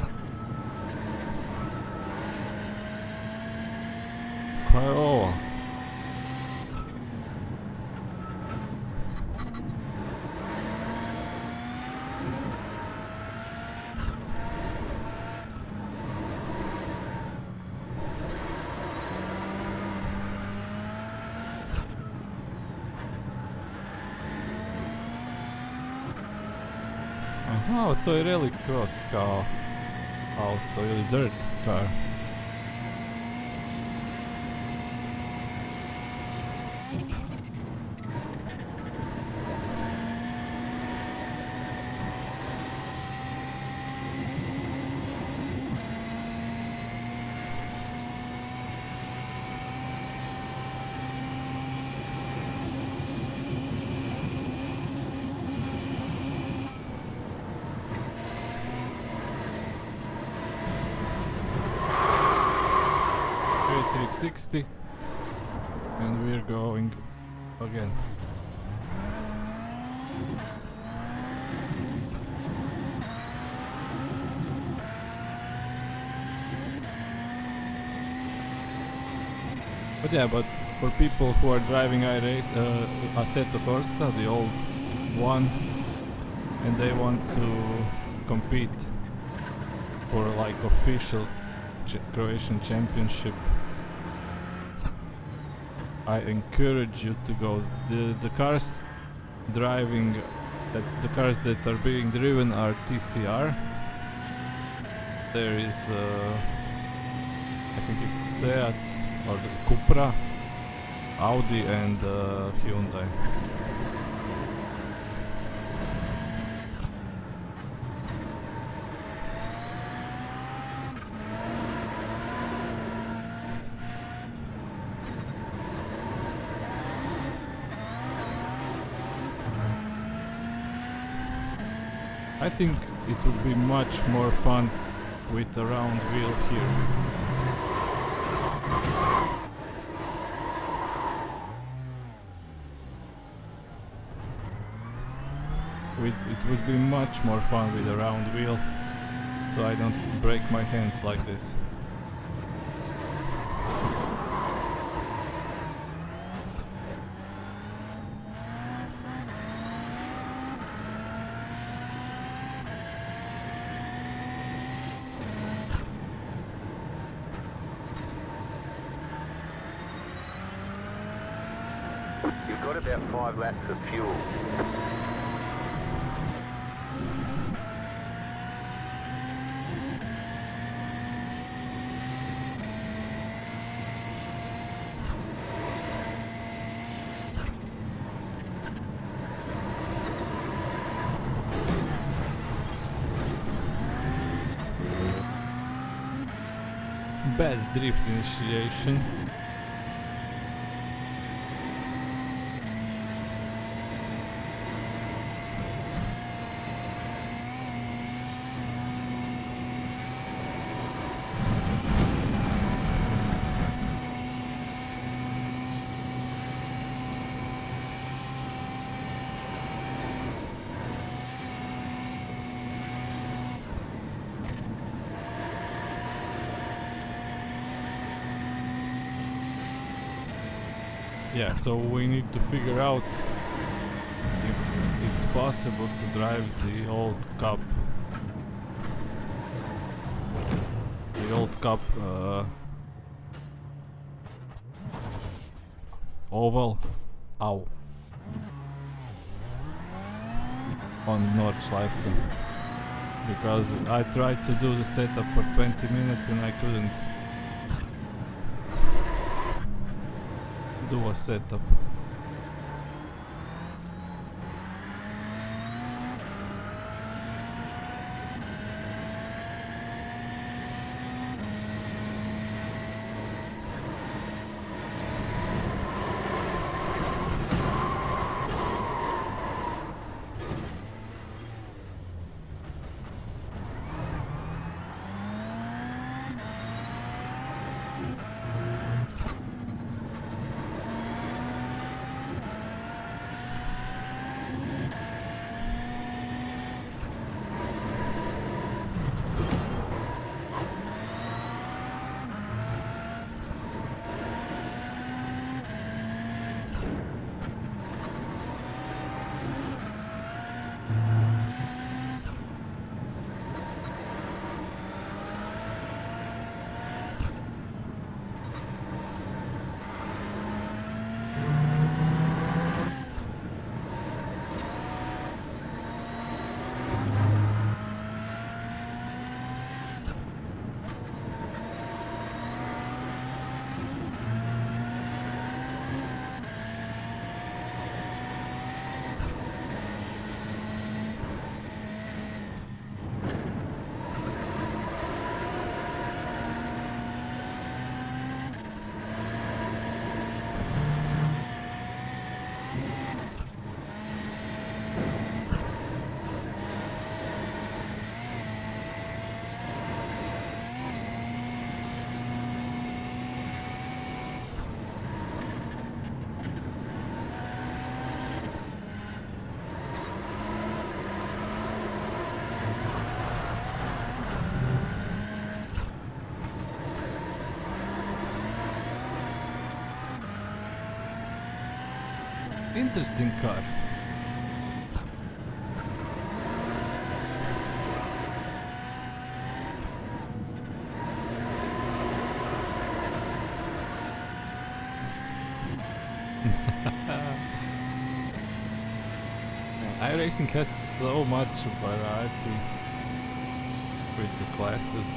A: Kaj je ovo? Aha, to je rally cross kao auto ili dirt car. A360 and we're going again. But yeah, but for people who are driving Assetto Corsa, the old one, and they want to compete for like official Croatian championship, I encourage you to go. The cars driving, the cars that are being driven are TCR. There is, I think it's Seat or the Cupra, Audi and Hyundai. I think it would be much more fun with a round wheel here. It would be much more fun with a round wheel, so I don't break my hands like this.
B: You've got about 5 laps of fuel.
A: Bad drift initiation. Yeah, so we need to figure out if it's possible to drive the old Cup. The old Cup oval. Ow. On Nordschleife. Because I tried to do the setup for 20 minutes and I couldn't do a setup. Interesting car. iRacing has so much variety with the classes.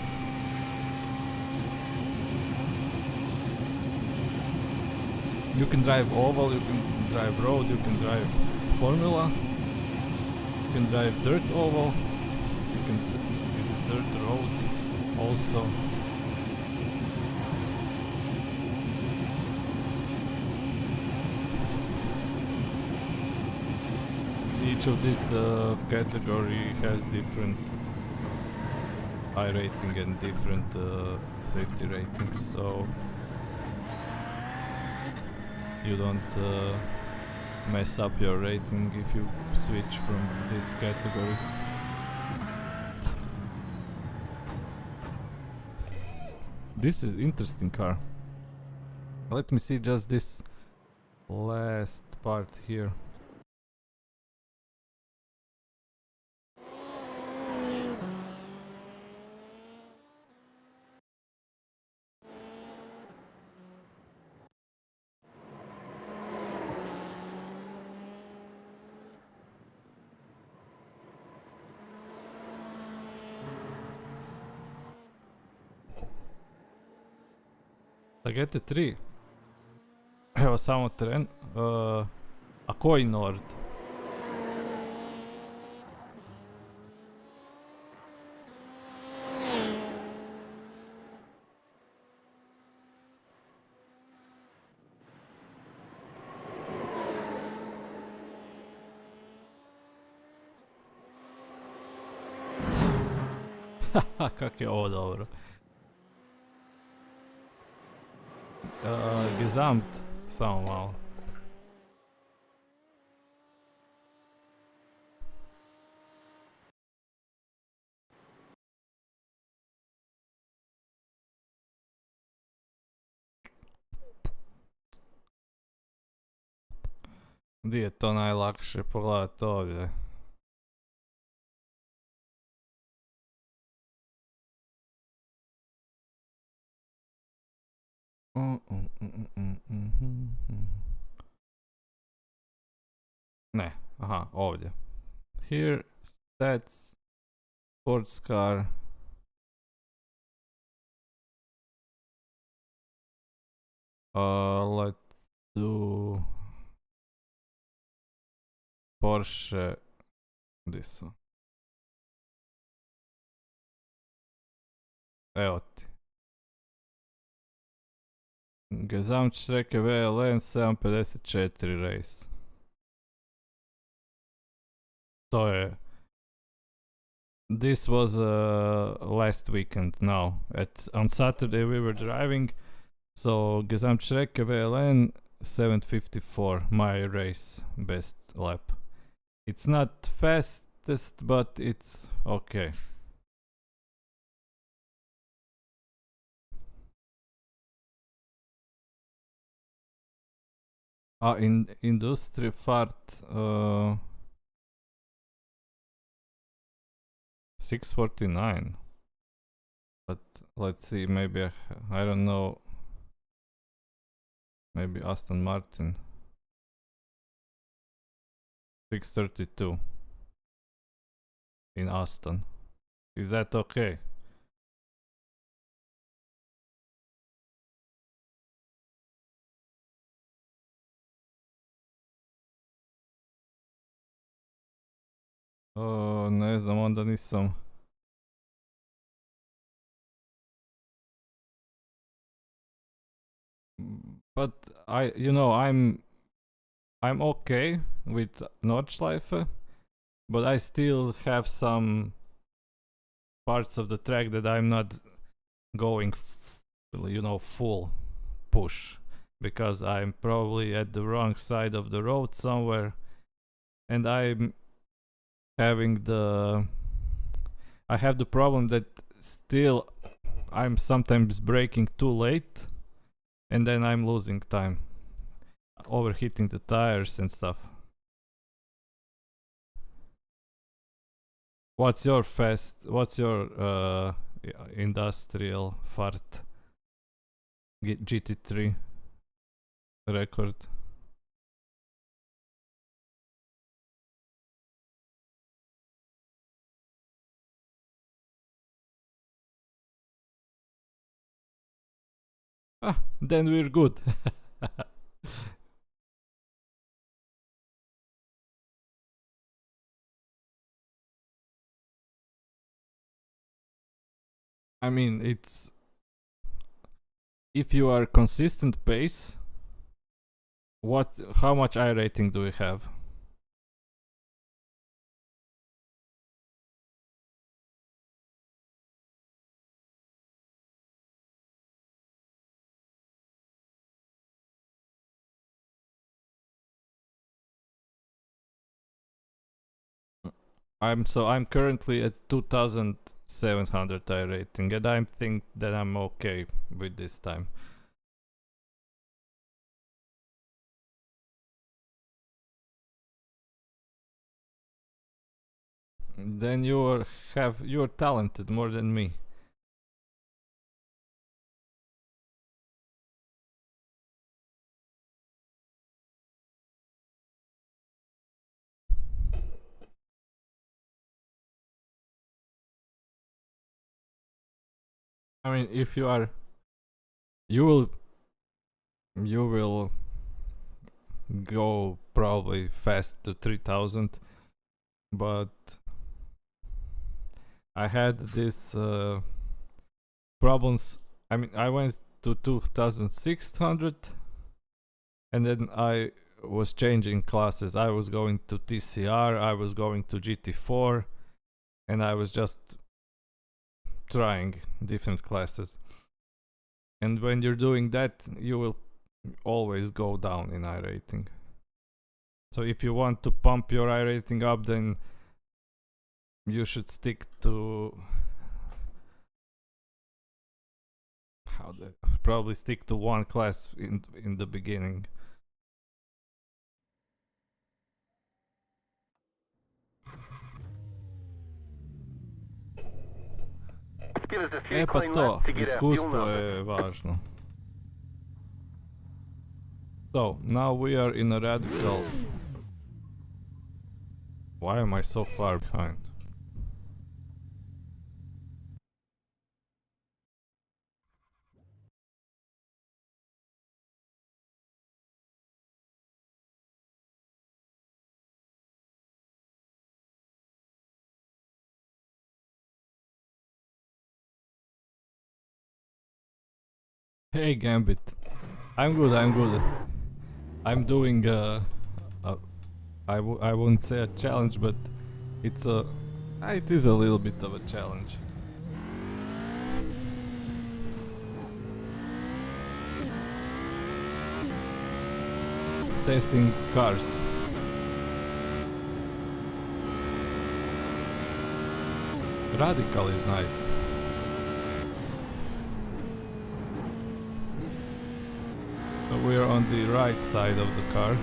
A: You can drive oval, you can drive road, you can drive formula, you can drive dirt oval, you can dirt road also. Each each of this category has different iRating and different safety ratings, so you don't mess up your rating if you switch from these categories. This is interesting car. Let me see just this last part here. Da GT3. Evo samo teren. A koji Nord? Haha, kak je ovo dobro. Gesamt, samo malo. Gdje je to najlakše? Pogledajte ovdje. Ne, aha, ovdje. Here, stats, sports car. Let's do Porsche, this one. Evo ti. Gesamtstrecke VLN 754 race. To je. This was last weekend now. On Saturday we were driving. So Gesamtstrecke VLN 754, my race best lap. It's not fastest, but it's okay. In industry fart 649. But let's see, maybe I don't know. Maybe Aston Martin 632 in Aston. Is that okay? Ne znam, onda nisam. But I'm okay with Nordschleife, but I still have some parts of the track that I'm not going full push, because I'm probably at the wrong side of the road somewhere, and I have the problem that still I'm sometimes braking too late, and then I'm losing time, overheating the tires and stuff. What's your industrial fart GT3 record? Then we're good. I mean, it's if you are consistent pace, how much iRating do we have? I'm currently at 2700 iRating, and I think that I'm okay with this time. Then you're talented more than me. I mean, if you are, you will go probably fast to 3000, but I had this problems. I mean, I went to 2600, and then I was changing classes. I was going to TCR, I was going to GT4, and I was just trying different classes. And when you're doing that, you will always go down in iRating. So if you want to pump your iRating up, then you should stick to probably stick to one class in the beginning.
B: Give us a few
A: E pa
B: clean
A: to,
B: laps to get our fuel
A: iskustvo
B: numbers.
A: je važno. So, now we are in a radical... Why am I so far behind? Hey Gambit, I'm good. I'm doing I wouldn't say a challenge, but it is a little bit of a challenge. Testing cars. Radical is nice. We are on the right side of the car.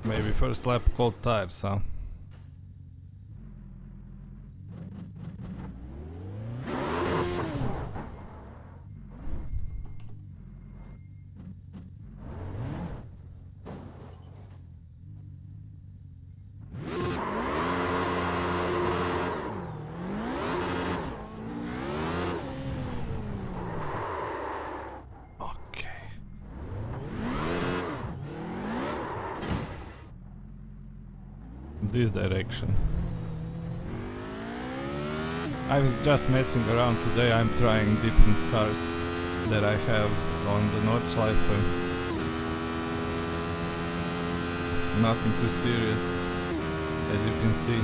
A: Maybe first lap cold tires, huh? This direction. I was just messing around today. I'm trying different cars that I have on the Nordschleife. Nothing too serious, as you can see.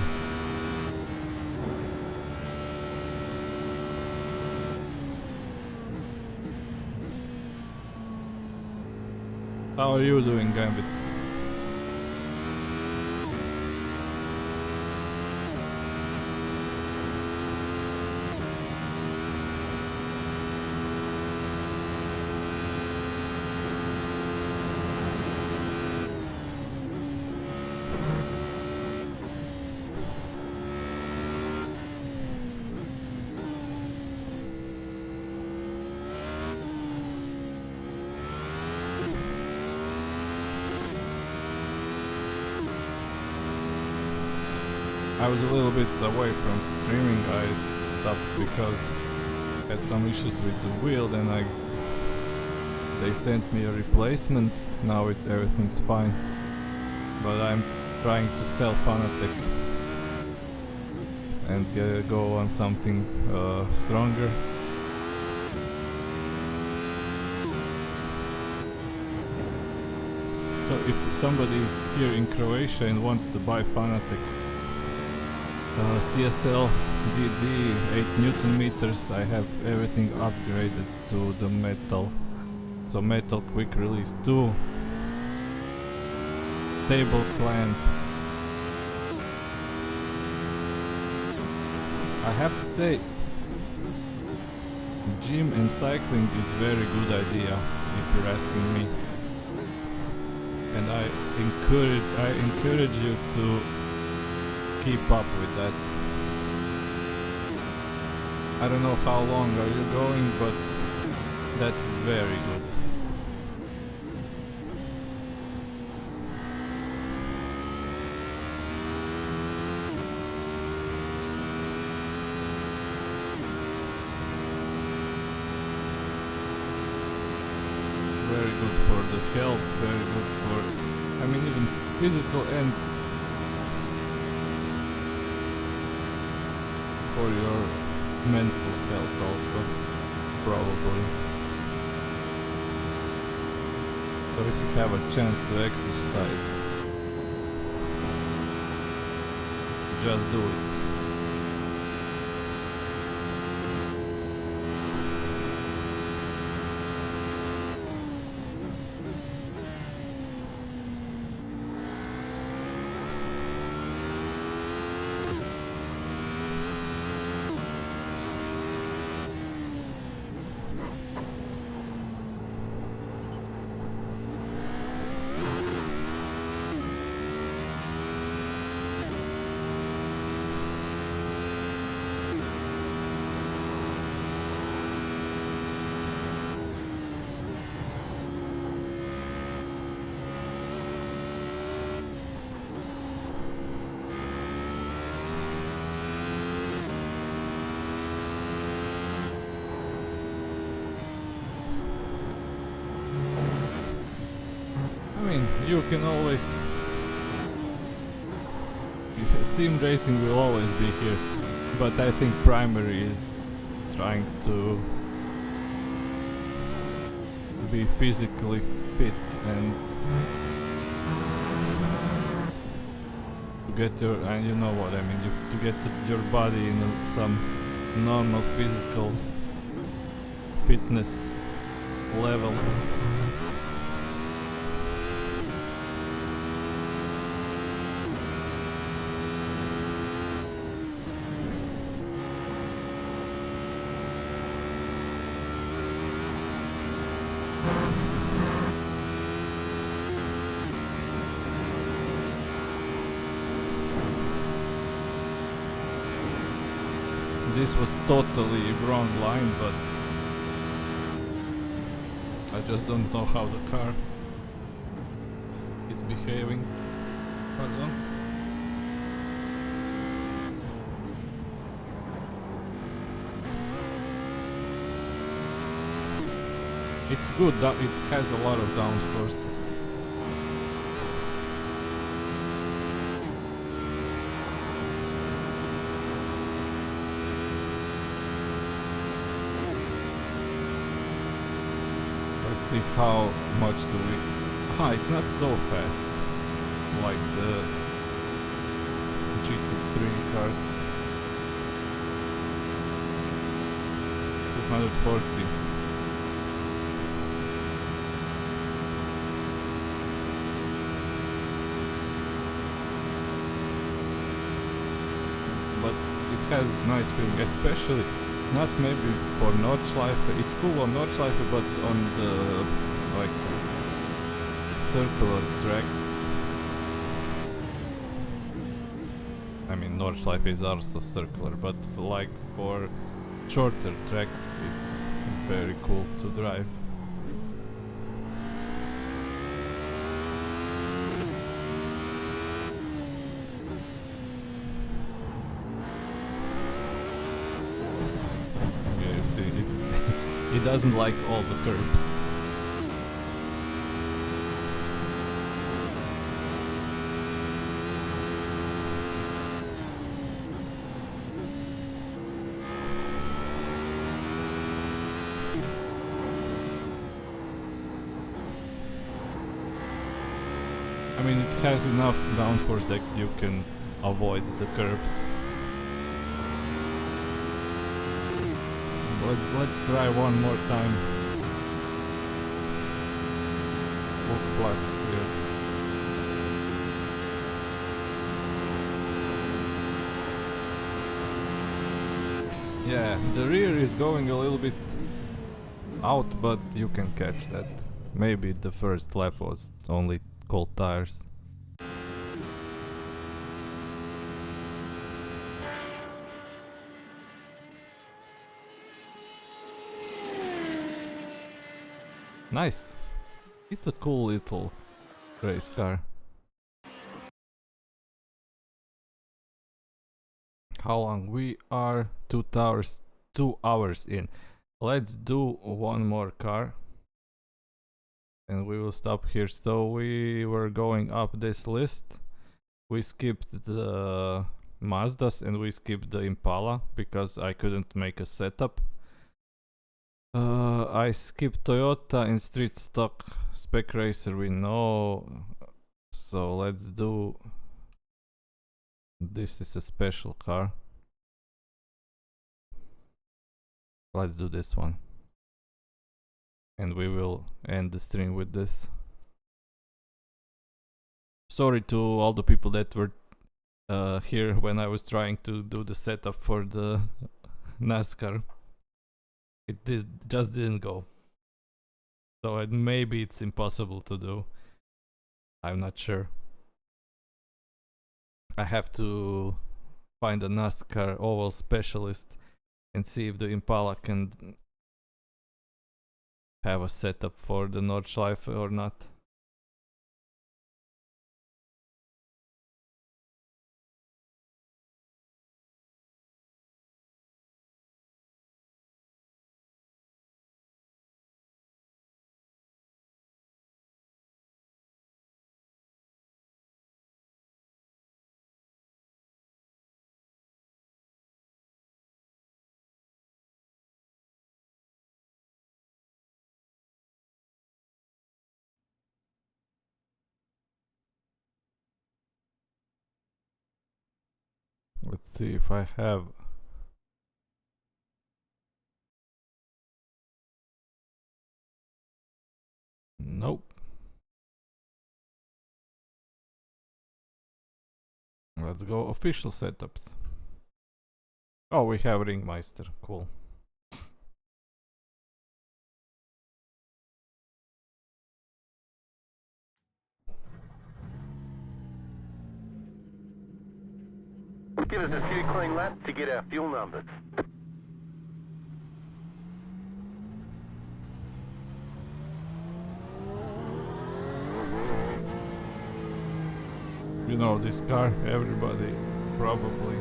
A: How are you doing, Gambit? I was a little bit away from streaming. I stopped because I had some issues with the wheel, then they sent me a replacement. Now everything's fine. But I'm trying to sell Fanatec and go on something stronger. So if somebody is here in Croatia and wants to buy Fanatec CSL DD 8 Newton meters, I have everything upgraded to the metal. So metal quick release 2, table clamp. I have to say, gym and cycling is very good idea if you're asking me. And I encourage you to keep up with that. I don't know how long are you going, but that's very good. Very good for the health, very good for, I mean, even physical and for your mental health also, probably. So if you have a chance to exercise, just do it. You can always... Sim racing will always be here, but I think primary is trying to be physically fit and to get your... and you know what I mean, to get your body in some normal physical fitness level. This was totally wrong line, but I just don't know how the car is behaving. Pardon. It's good that it has a lot of downforce. See how much do we... it's not so fast like the GT3 cars. 240. But it has nice feeling, especially not maybe for Nordschleife. It's cool on Nordschleife, but on the like circular tracks. I mean, Nordschleife is also circular, but like for shorter tracks, it's very cool to drive. He doesn't like all the curbs. I mean, it has enough downforce that you can avoid the curbs. Let's try one more time. Flats here. Yeah, the rear is going a little bit out, but you can catch that. Maybe the first lap was only cold tires. Nice. It's a cool little race car. How long? We are 2 hours in. Let's do one more car. And we will stop here. So we were going up this list. We skipped the Mazdas and we skipped the Impala because I couldn't make a setup. I skipped Toyota and Street Stock. Spec Racer we know. So let's do... This is a special car. Let's do this one. And we will end the stream with this. Sorry to all the people that were here when I was trying to do the setup for the NASCAR. Just didn't go. So maybe it's impossible to do. I'm not sure. I have to find a NASCAR oval specialist and see if the Impala can have a setup for the Nordschleife or not. Let's see if I have... Nope. Let's go official setups. Oh, we have Ringmeister. Cool.
B: Give us a few clean laps to get our fuel numbers.
A: You know this car, everybody probably.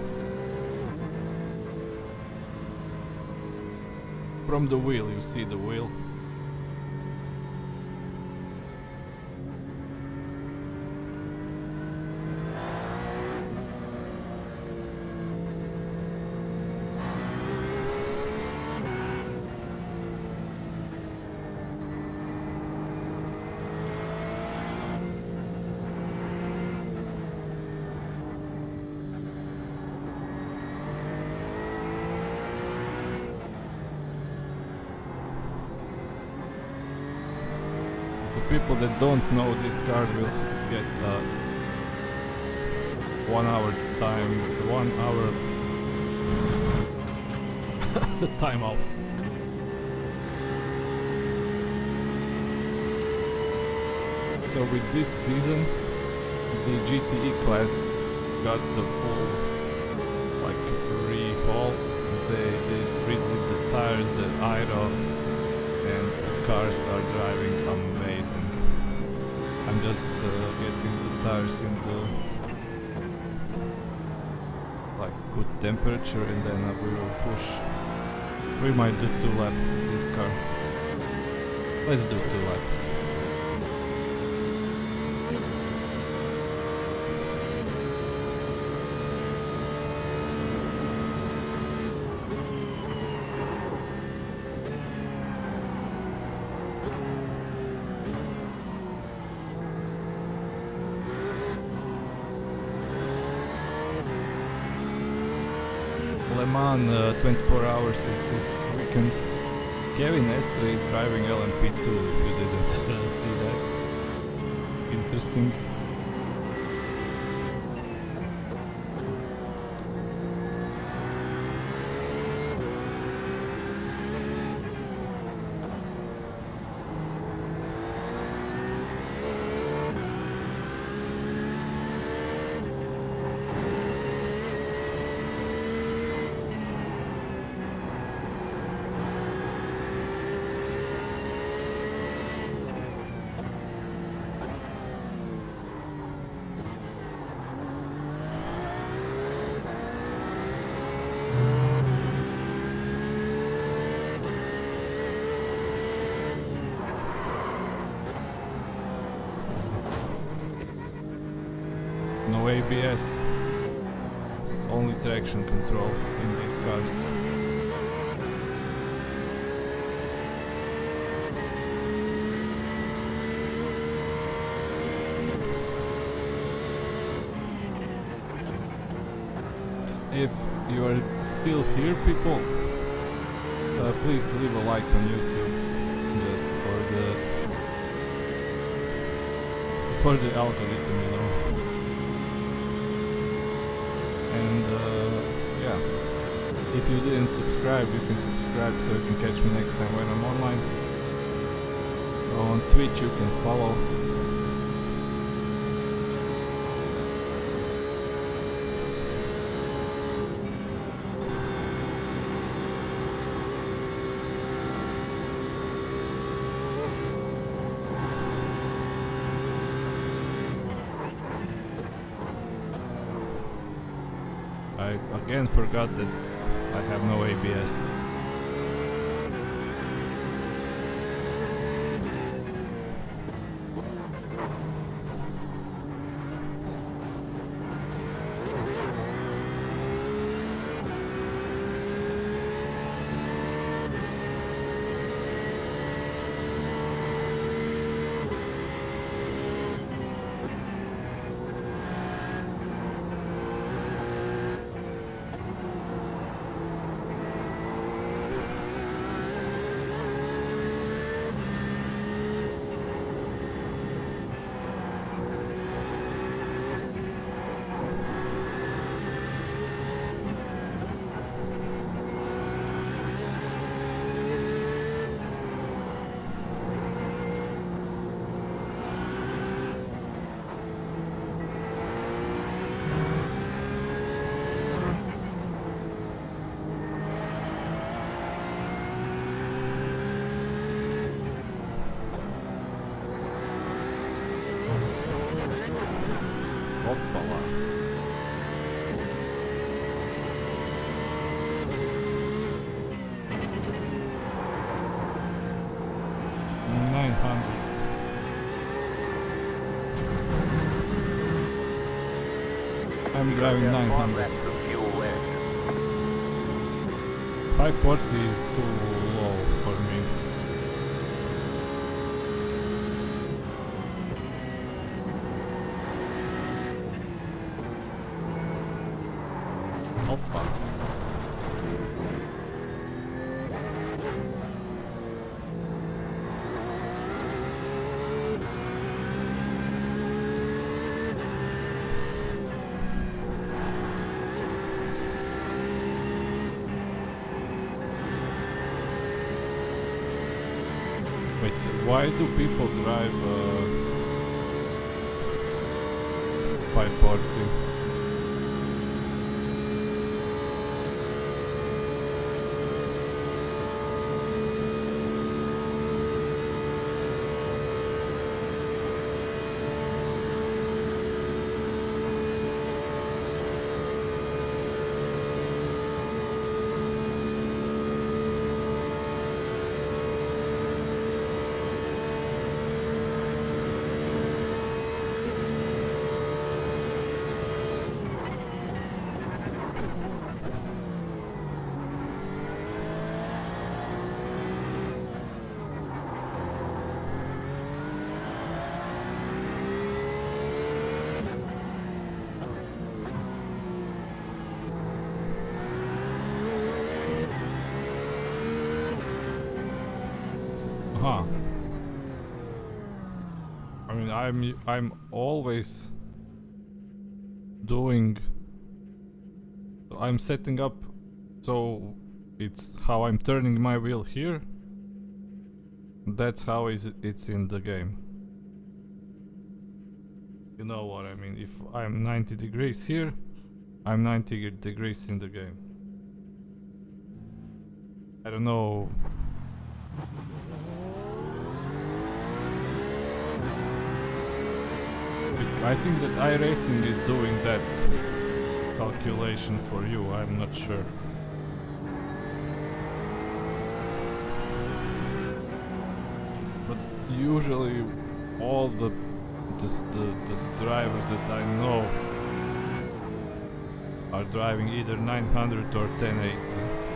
A: From the wheel, you see the wheel. People that don't know this car will get 1 hour time, 1 hour timeout. So with this season, the GTE class got the full like rehaul. They redid the tires, the aero, and the cars are driving amazing. I'm just getting the tires into like good temperature and then we will push. We might do 2 laps with this car. Let's do 2 laps. Mans 24 hours is this weekend. Kevin Estre is driving LMP2, if you didn't see that. Interesting. No ABS, only traction control in these cars. If you are still here, people, please leave a like on YouTube, just for the algorithm, you know. And yeah, if you didn't subscribe, you can subscribe so you can catch me next time when I'm online. On Twitch you can follow. I again forgot that I have no ABS. Hoppala. I'm driving 900. 540 is too low for me. Hoppa. Wait, why do people drive 540? I'm always doing. I'm setting up so it's how I'm turning my wheel here. That's how it's in the game. You know what I mean? If I'm 90 degrees here, I'm 90 degrees in the game. I don't know. I think that iRacing is doing that calculation for you, I'm not sure. But usually all the drivers that I know are driving either 900 or 1080.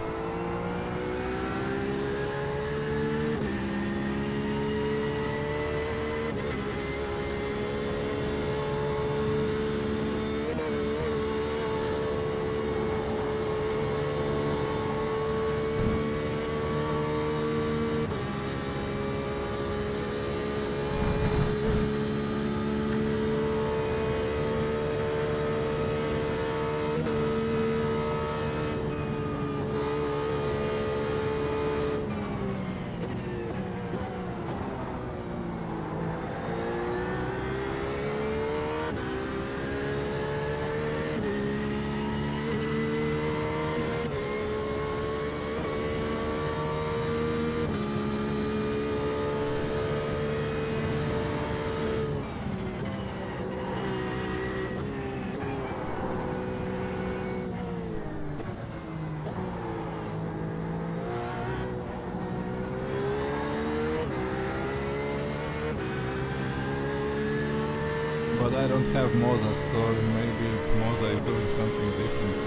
A: But I don't have Moza, so maybe Moza is doing something different.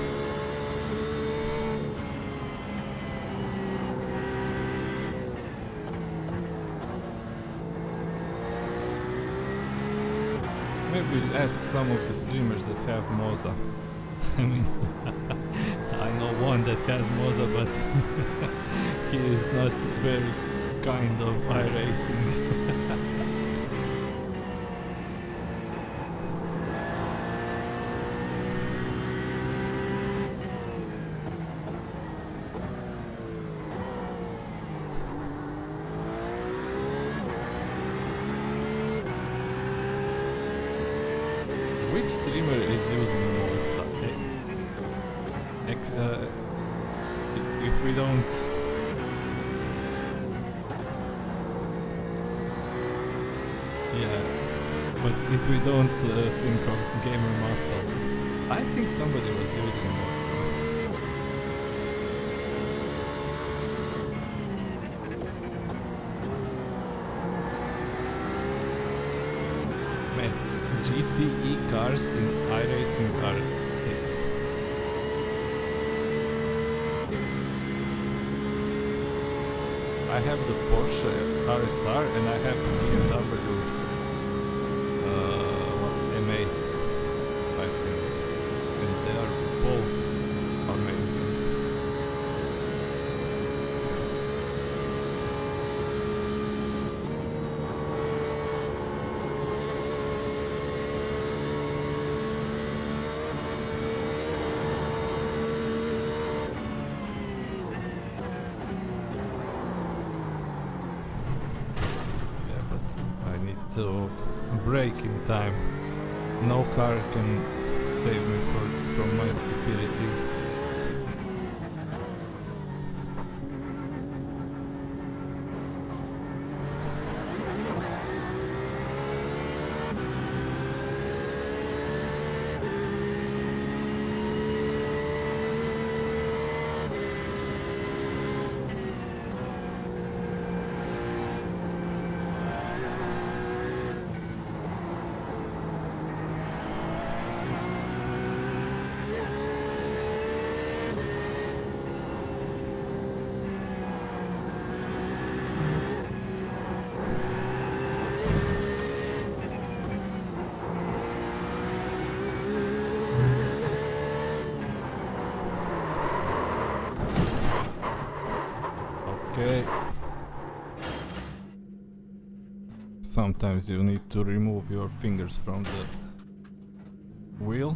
A: Maybe ask some of the streamers that have Moza. I mean, I know one that has Moza, but he is not very kind of iRacing. Which streamer is using Moza? If we don't... Yeah, but if we don't think of gamer muscles, I think somebody was using Moza. Man, GTE cars in iRacing are sick. I have the Porsche RSR and I have the BMW what's M8, I think, and they are both amazing. To brake in time. No car can save me from my stupidity. sometimes you need to remove your fingers from the wheel.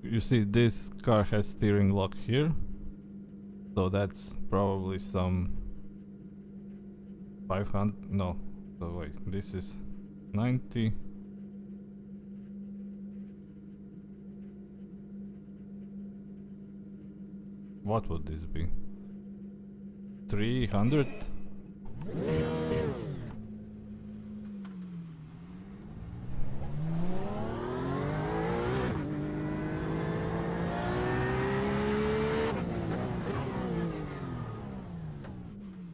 A: You see, this car has steering lock here, so that's probably some 500, no, so wait, this is 90. What would this be? 300?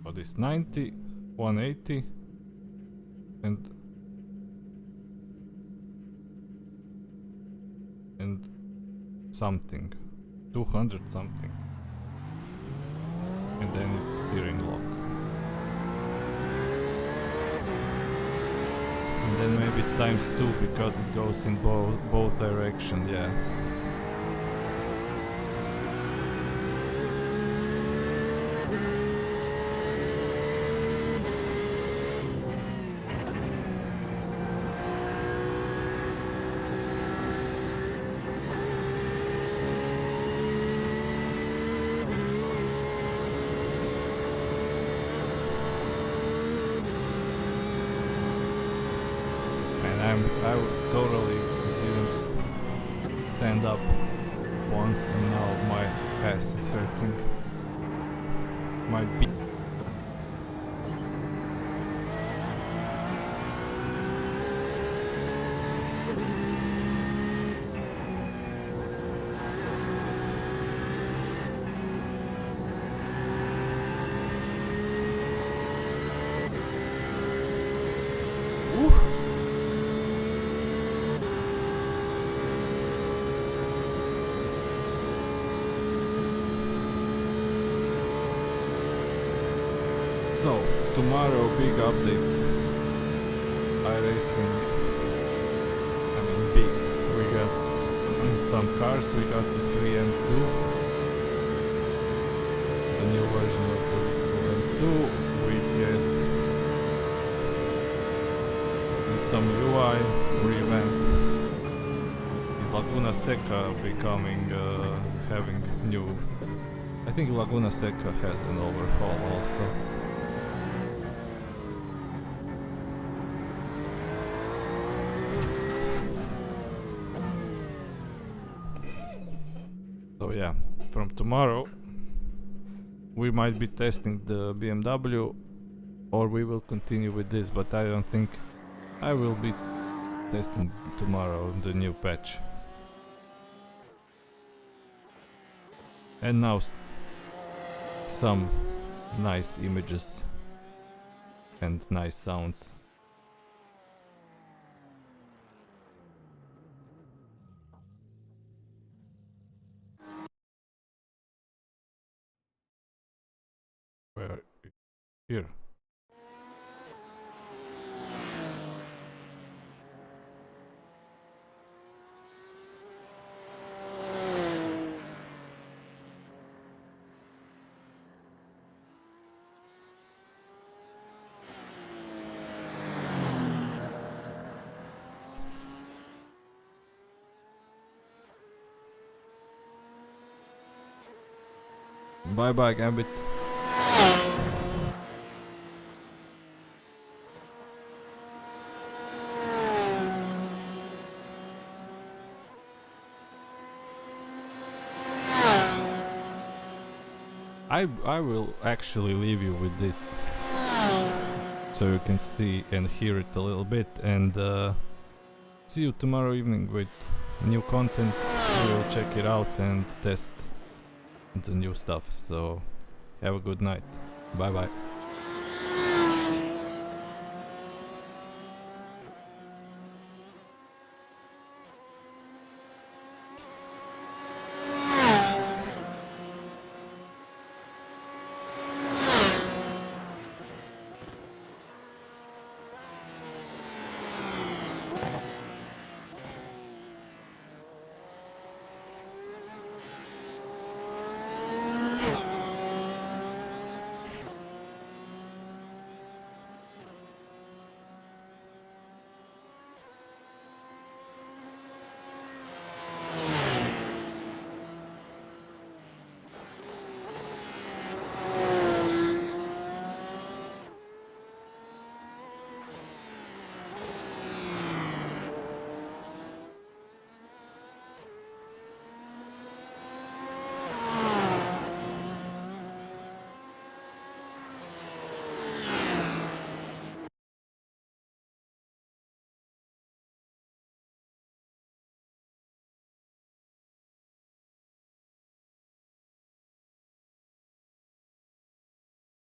A: What is 90, 180, and something, 200 something. And then it's steering lock. And then maybe times 2 because it goes in both direction, yeah. I totally didn't stand up once and now my ass is hurting. My beat. So, tomorrow big update. iRacing. I mean big. We got some cars, we got the 3 and 2. The new version of the 2 and 2. We get some UI revamp. Is Laguna Seca becoming, having new... I think Laguna Seca has an overhaul also. So yeah, from tomorrow we might be testing the BMW or we will continue with this, but I don't think I will be testing tomorrow the new patch. And now some nice images and nice sounds. Where? Here. Bye bye, Gambit. I will actually leave you with this so you can see and hear it a little bit, and see you tomorrow evening with new content. We will check it out and test the new stuff. So have a good night. Bye bye.